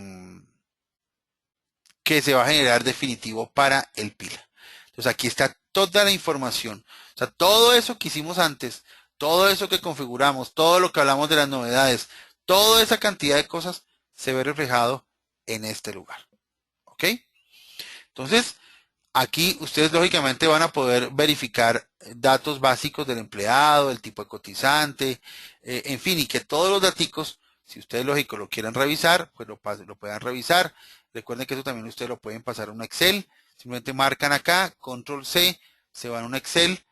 que se va a generar definitivo para el pila. Entonces aquí está toda la información, o sea, todo eso que hicimos antes, todo eso que configuramos, todo lo que hablamos de las novedades, toda esa cantidad de cosas se ve reflejado en este lugar. ¿Ok? Entonces, aquí ustedes lógicamente van a poder verificar datos básicos del empleado, el tipo de cotizante, en fin, y que todos los datos, si ustedes lógico lo quieren revisar, pues lo puedan revisar. Recuerden que eso también ustedes lo pueden pasar a un Excel. Simplemente marcan acá, control C, se van a un Excel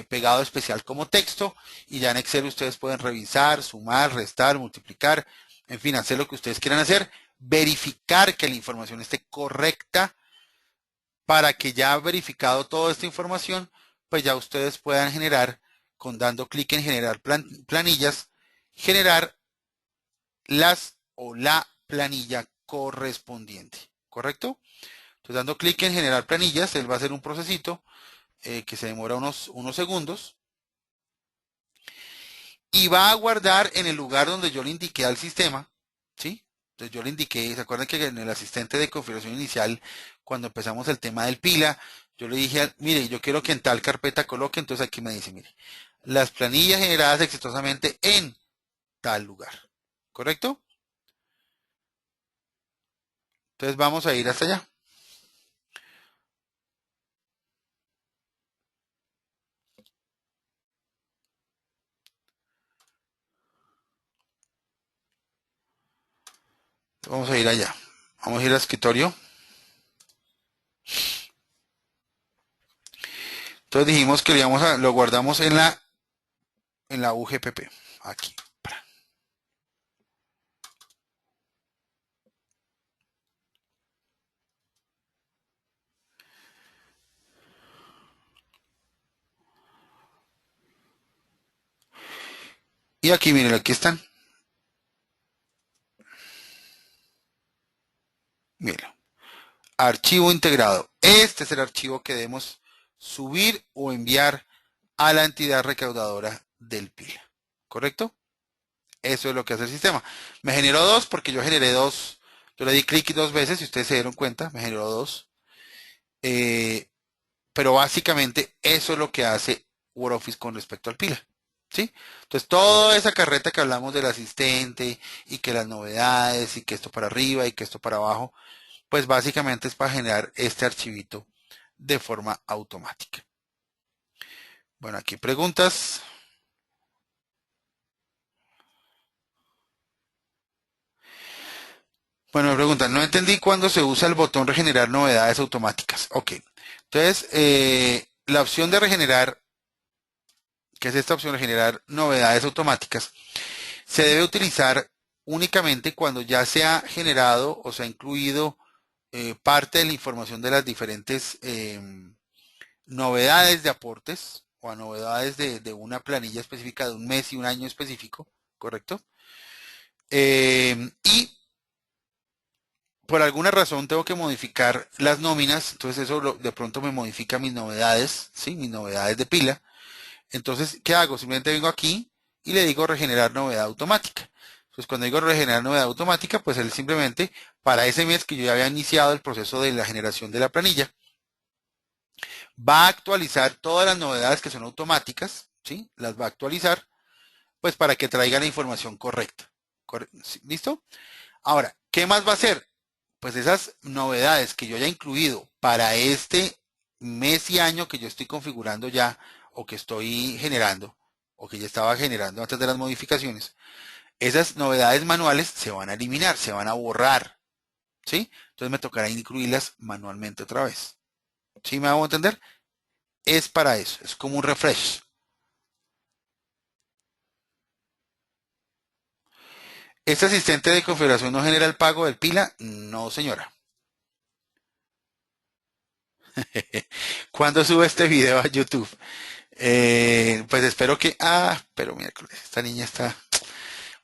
pegado especial como texto, y ya en Excel ustedes pueden revisar, sumar, restar, multiplicar, en fin, hacer lo que ustedes quieran hacer, verificar que la información esté correcta, para que ya verificado toda esta información, pues ya ustedes puedan generar, dando clic en generar planillas, generar las o la planilla correspondiente, ¿correcto? Entonces, dando clic en generar planillas, él va a hacer un procesito que se demora unos segundos y va a guardar en el lugar donde yo le indiqué al sistema, ¿sí? Entonces yo le indiqué, ¿se acuerdan que en el asistente de configuración inicial, cuando empezamos el tema del pila, yo le dije, mire, yo quiero que en tal carpeta coloque, entonces aquí me dice, mire, las planillas generadas exitosamente en tal lugar, ¿correcto? Entonces vamos a ir hasta allá. Vamos a ir allá. Vamos a ir al escritorio. Entonces dijimos que lo guardamos en la UGPP. Aquí. Y aquí, miren, aquí están. Miren. Archivo integrado. Este es el archivo que debemos subir o enviar a la entidad recaudadora del PILA. ¿Correcto? Eso es lo que hace el sistema. Me generó dos porque yo generé dos. Yo le di clic dos veces, si ustedes se dieron cuenta, me generó dos. Pero básicamente eso es lo que hace WordOffice con respecto al PILA. ¿Sí? Entonces, toda esa carreta que hablamos del asistente y que las novedades y que esto para arriba y que esto para abajo, pues básicamente es para generar este archivito de forma automática. Bueno, aquí preguntas. Bueno, me preguntan, no entendí cuándo se usa el botón regenerar novedades automáticas. Ok, entonces la opción de regenerar, que es esta opción de generar novedades automáticas, se debe utilizar únicamente cuando ya se ha generado o se ha incluido parte de la información de las diferentes novedades de aportes o a novedades de una planilla específica de un mes y un año específico, ¿correcto? Y por alguna razón tengo que modificar las nóminas, entonces eso de pronto me modifica mis novedades, ¿sí? Mis novedades de pila. Entonces, ¿qué hago? Simplemente vengo aquí y le digo regenerar novedad automática. Entonces, cuando digo regenerar novedad automática, pues él simplemente, para ese mes que yo ya había iniciado el proceso de la generación de la planilla, va a actualizar todas las novedades que son automáticas, ¿sí? Las va a actualizar, pues para que traiga la información correcta. ¿Listo? Ahora, ¿qué más va a hacer? Pues esas novedades que yo haya incluido para este mes y año que yo estoy configurando ya, o que estoy generando, o que ya estaba generando antes de las modificaciones, esas novedades manuales se van a eliminar, se van a borrar, ¿sí? Entonces me tocará incluirlas manualmente otra vez. ¿Sí me hago entender? Es para eso, es como un refresh. ¿Este asistente de configuración no genera el pago del pila? No, señora. ¿Cuándo sube este video a YouTube? Pues espero que... pero miércoles, esta niña está...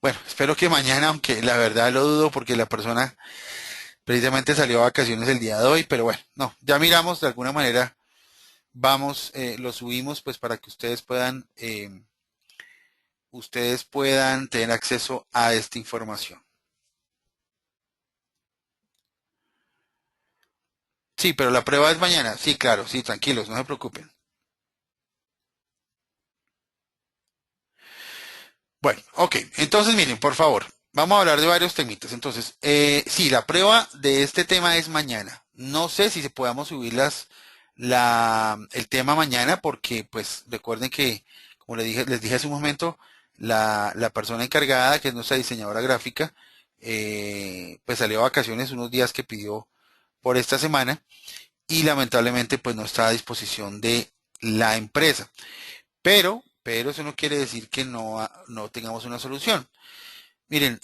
Bueno, espero que mañana, aunque la verdad lo dudo porque la persona precisamente salió a vacaciones el día de hoy, pero bueno, no, ya miramos de alguna manera, vamos, lo subimos pues para que ustedes puedan tener acceso a esta información. Sí, pero la prueba es mañana. Sí, claro, sí, tranquilos, no se preocupen. Bueno, ok, entonces miren, por favor, vamos a hablar de varios temitas. Entonces, sí, la prueba de este tema es mañana. No sé si se podamos subir el tema mañana porque, pues, recuerden que, como les dije hace un momento, la persona encargada, que es nuestra diseñadora gráfica, pues salió a vacaciones unos días que pidió por esta semana y lamentablemente, pues, no está a disposición de la empresa. Pero eso no quiere decir que no tengamos una solución. Miren,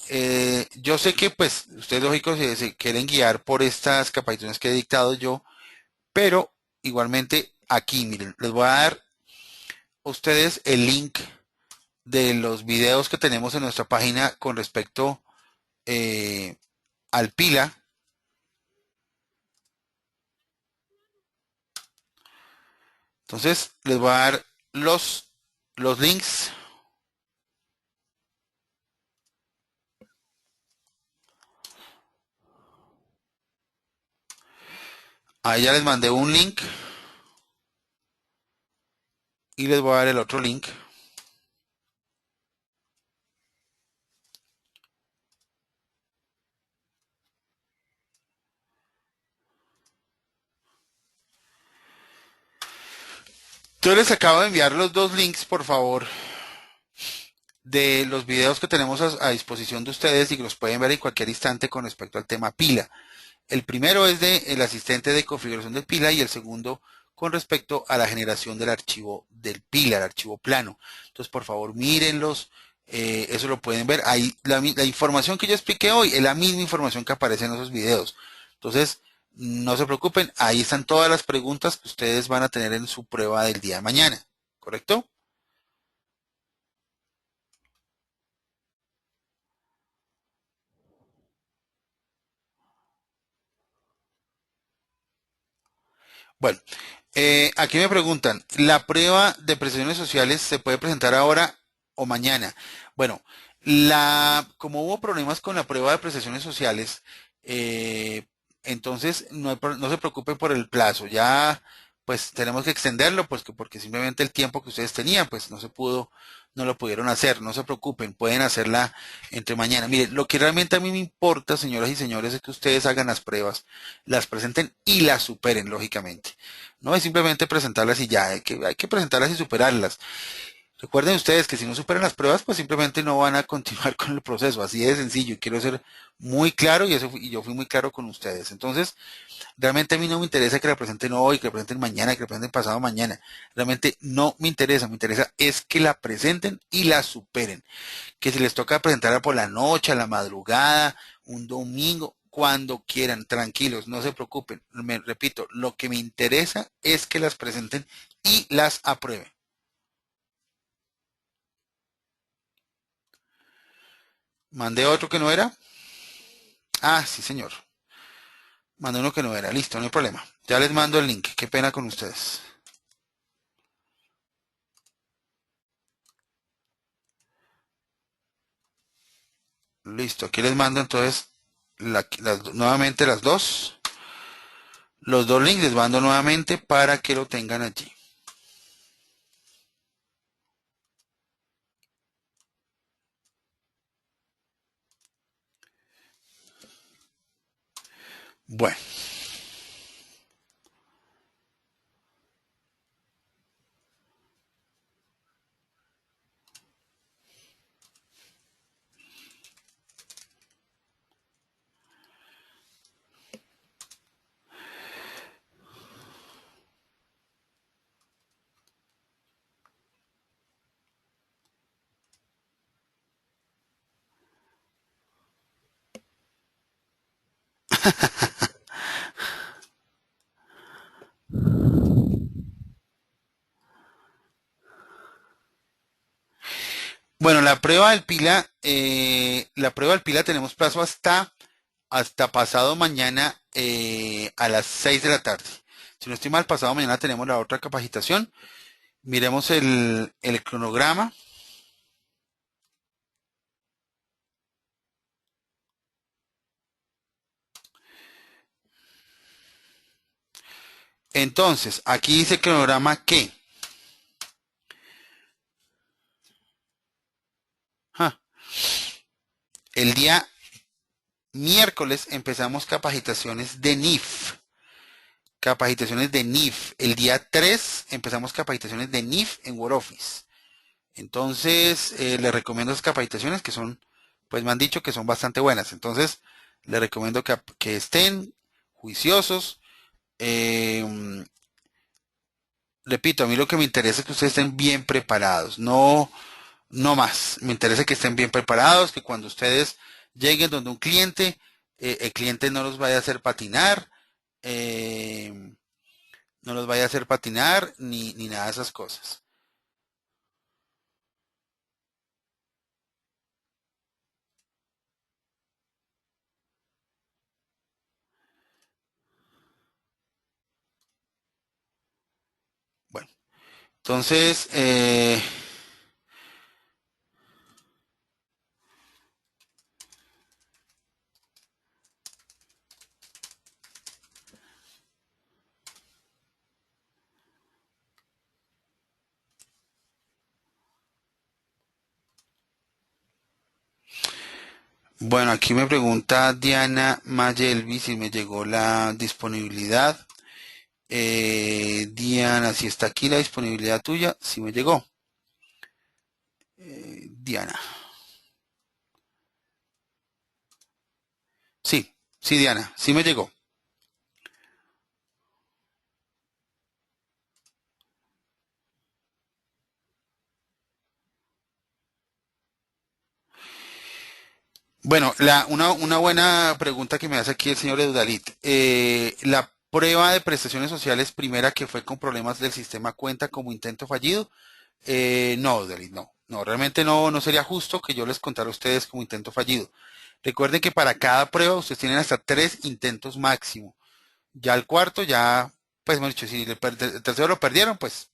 yo sé que pues ustedes lógicos se quieren guiar por estas capacitaciones que he dictado yo, pero igualmente aquí, miren, les voy a dar a ustedes el link de los videos que tenemos en nuestra página con respecto eh, al pila. Entonces, les voy a dar los links. Ahí ya les mandé un link y les voy a dar el otro link. Yo les acabo de enviar los dos links, por favor, de los videos que tenemos a disposición de ustedes y que los pueden ver en cualquier instante con respecto al tema pila. El primero es de el asistente de configuración del pila y el segundo con respecto a la generación del archivo del pila, el archivo plano. Entonces, por favor, mírenlos, eso lo pueden ver. Ahí la información que yo expliqué hoy es la misma información que aparece en esos videos. Entonces, no se preocupen, ahí están todas las preguntas que ustedes van a tener en su prueba del día de mañana, ¿correcto? Bueno, aquí me preguntan, ¿la prueba de prestaciones sociales se puede presentar ahora o mañana? Bueno, como hubo problemas con la prueba de prestaciones sociales, eh, entonces no se preocupen por el plazo. Ya, pues tenemos que extenderlo, pues porque simplemente el tiempo que ustedes tenían, pues no se pudo, no lo pudieron hacer. No se preocupen, pueden hacerla entre mañana. Miren, lo que realmente a mí me importa, señoras y señores, es que ustedes hagan las pruebas, las presenten y las superen, lógicamente. No es simplemente presentarlas y ya, hay que presentarlas y superarlas. Recuerden ustedes que si no superan las pruebas, pues simplemente no van a continuar con el proceso. Así de sencillo. Y quiero ser muy claro y yo fui muy claro con ustedes. Entonces, realmente a mí no me interesa que la presenten hoy, que la presenten mañana, que la presenten pasado mañana. Realmente no me interesa. Me interesa es que la presenten y la superen. Que si les toca presentarla por la noche, a la madrugada, un domingo, cuando quieran, tranquilos, no se preocupen. Me repito, lo que me interesa es que las presenten y las aprueben. ¿Mandé otro que no era? Ah, sí, señor. Mandé uno que no era. Listo, no hay problema. Ya les mando el link. Qué pena con ustedes. Listo, aquí les mando entonces nuevamente las dos. Los dos links les mando nuevamente para que lo tengan allí. Bueno, Bueno, la prueba del pila tenemos plazo hasta pasado mañana a las 6 de la tarde. Si no estoy mal, pasado mañana tenemos la otra capacitación. Miremos el cronograma. Entonces, aquí dice cronograma que ja, el día miércoles empezamos capacitaciones de NIF. Capacitaciones de NIF. El día 3 empezamos capacitaciones de NIF en WordOffice. Entonces, les recomiendo esas capacitaciones que son, pues me han dicho que son bastante buenas. Entonces, les recomiendo que estén juiciosos. Eh, Repito, a mí lo que me interesa es que ustedes estén bien preparados, no, no más. Me interesa que estén bien preparados, que cuando ustedes lleguen donde un cliente, el cliente no los vaya a hacer patinar, eh, no los vaya a hacer patinar ni nada de esas cosas. Bueno, entonces, bueno, aquí me pregunta Diana Mayelvi si me llegó la disponibilidad. Diana, si está aquí la disponibilidad tuya, si me llegó. Diana. Sí, sí, Diana, sí me llegó. Bueno, una buena pregunta que me hace aquí el señor Eudalit. ¿La prueba de prestaciones sociales primera que fue con problemas del sistema cuenta como intento fallido? No, Eudalit, no. No, realmente no sería justo que yo les contara a ustedes como intento fallido. Recuerden que para cada prueba ustedes tienen hasta 3 intentos máximo. Ya el cuarto, ya, pues hemos dicho, si el tercero lo perdieron, pues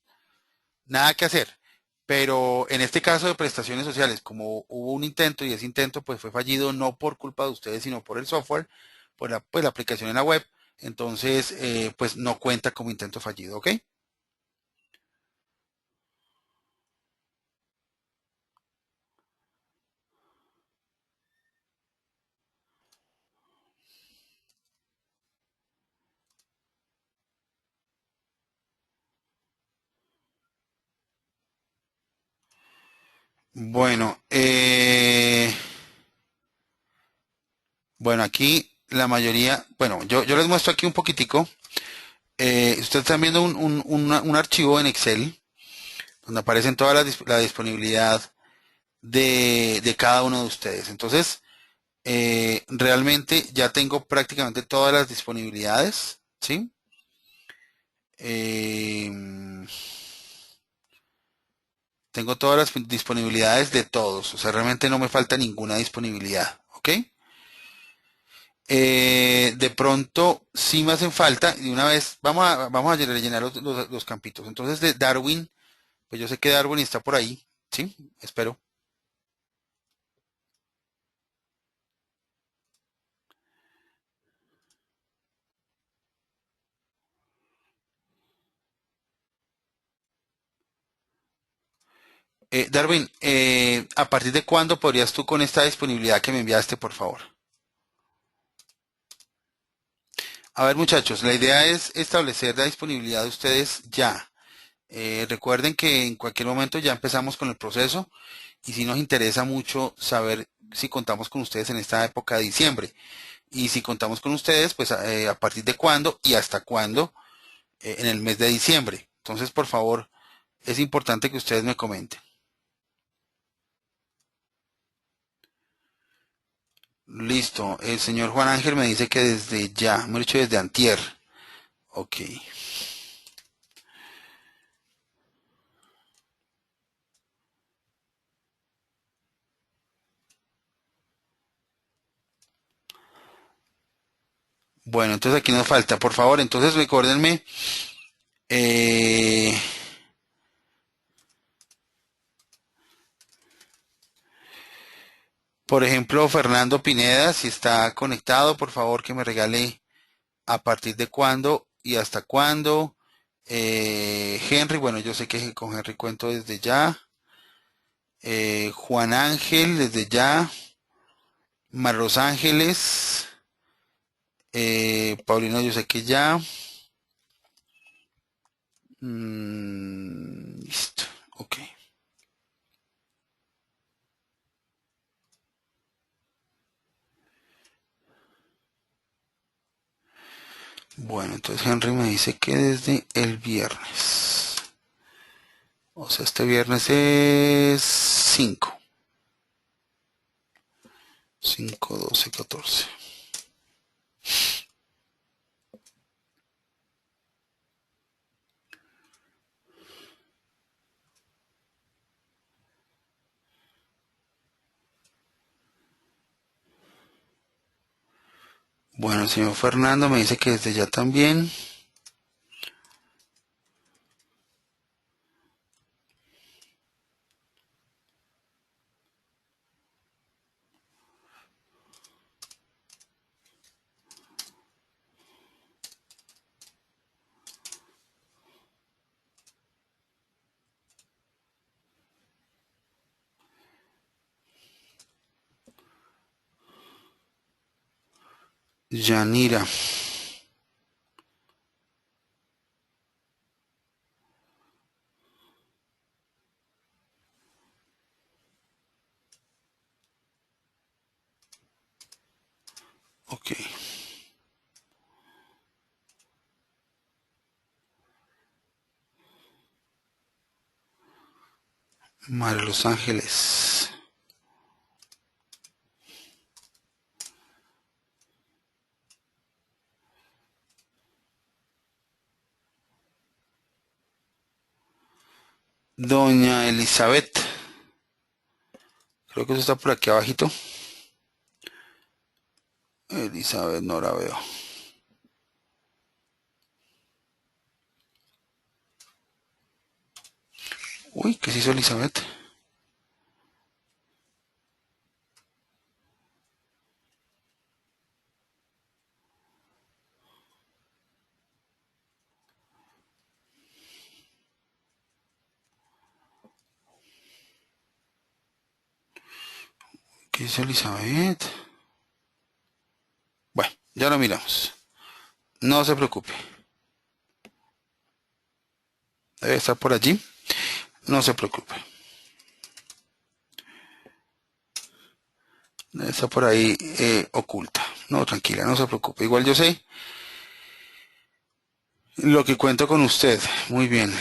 nada que hacer. Pero en este caso de prestaciones sociales, como hubo un intento y ese intento pues fue fallido no por culpa de ustedes, sino por el software, por la aplicación en la web, entonces pues no cuenta como intento fallido, ¿ok? Bueno, bueno, aquí la mayoría, bueno, yo les muestro aquí un poquitico. Ustedes están viendo un archivo en Excel donde aparecen toda la disponibilidad de cada uno de ustedes. Entonces, realmente ya tengo prácticamente todas las disponibilidades, ¿sí? Eh, Tengo todas las disponibilidades de todos, o sea, realmente no me falta ninguna disponibilidad, ¿ok? De pronto sí me hacen falta, y de una vez vamos a rellenar los campitos. Entonces, de Darwin, pues yo sé que Darwin está por ahí, ¿sí? Espero. Darwin, ¿a partir de cuándo podrías tú con esta disponibilidad que me enviaste, por favor? A ver, muchachos, la idea es establecer la disponibilidad de ustedes ya. Recuerden que en cualquier momento ya empezamos con el proceso y si nos interesa mucho saber si contamos con ustedes en esta época de diciembre y si contamos con ustedes, pues a partir de cuándo y hasta cuándo en el mes de diciembre. Entonces, por favor, es importante que ustedes me comenten. Listo, el señor Juan Ángel me dice que desde ya, me lo he dicho desde antier. Ok. Bueno, entonces aquí nos falta, por favor, entonces recuérdenme, eh, por ejemplo, Fernando Pineda, si está conectado, por favor que me regale a partir de cuándo y hasta cuándo. Henry, bueno, yo sé que con Henry cuento desde ya. Juan Ángel, desde ya. Marlos Ángeles. Paulina, yo sé que ya. Listo, ok. Bueno, entonces Henry me dice que desde el viernes. O sea, este viernes es 5, 5, 12, 14. Bueno, el señor Fernando me dice que desde ya también. Yanira. Ok. María Los Ángeles. Doña Elizabeth. Creo que eso está por aquí abajito. Elizabeth, no la veo. Uy, ¿qué se hizo Elizabeth? ¿Qué hizo Elizabeth? Bueno, ya lo miramos. No se preocupe. Debe estar por allí. No se preocupe. Debe estar por ahí oculta. No, tranquila, no se preocupe. Igual yo sé lo que cuento con usted. Muy bien.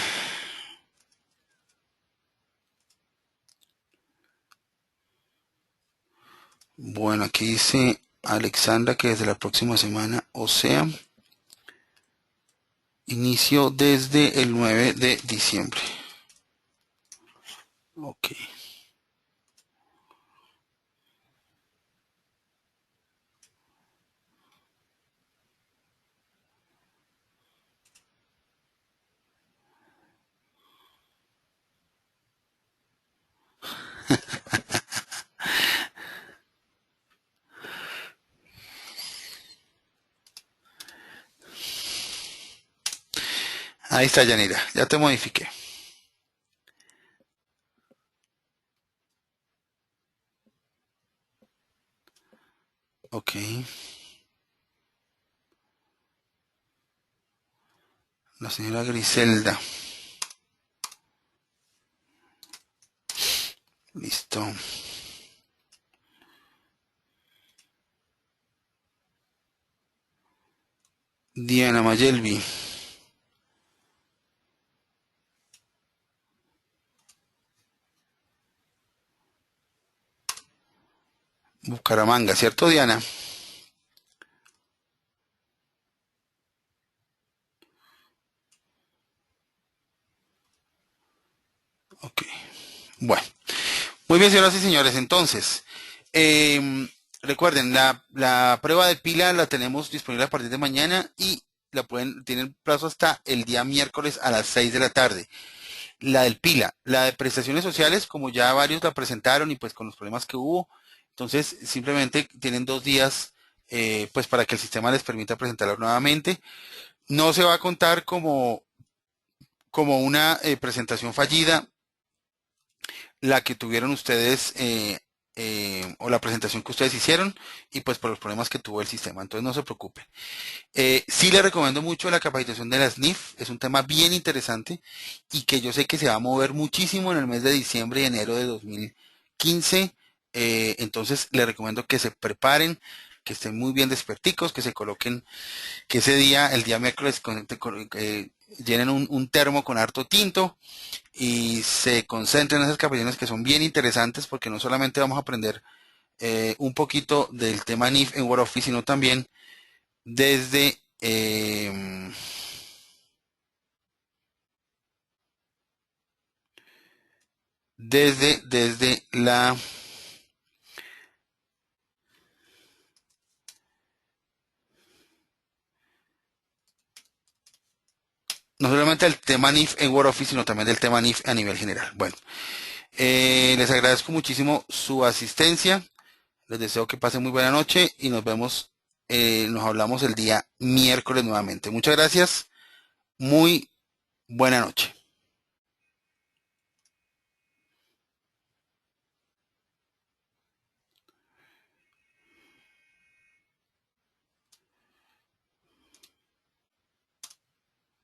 Bueno, aquí dice Alexandra que desde la próxima semana, o sea, inicio desde el 9 de diciembre. Ok. Ahí está, Yanira. Ya te modifiqué. Ok. La señora Griselda. Listo. Diana Mayelvi. Bucaramanga, ¿cierto, Diana? Ok. Bueno. Muy bien, señoras y señores. Entonces, Recuerden, la prueba de pila la tenemos disponible a partir de mañana y tienen plazo hasta el día miércoles a las 6 de la tarde. La del pila, la de prestaciones sociales, como ya varios la presentaron y pues con los problemas que hubo, entonces simplemente tienen 2 días pues para que el sistema les permita presentarla nuevamente. No se va a contar como una presentación fallida la que tuvieron ustedes o la presentación que ustedes hicieron y pues por los problemas que tuvo el sistema. Entonces no se preocupen. Sí les recomiendo mucho la capacitación de la SNIF, es un tema bien interesante y que yo sé que se va a mover muchísimo en el mes de diciembre y enero de 2015. Entonces les recomiendo que se preparen, que estén muy bien desperticos, que se coloquen, que ese día, el día miércoles, llenen un termo con harto tinto y se concentren en esas capacitaciones que son bien interesantes porque no solamente vamos a aprender un poquito del tema NIF en WordOffice, sino también desde desde la no solamente el tema NIF en WordOffice, sino también del tema NIF a nivel general. Bueno, les agradezco muchísimo su asistencia, les deseo que pasen muy buena noche y nos vemos, nos hablamos el día miércoles nuevamente. Muchas gracias, muy buena noche.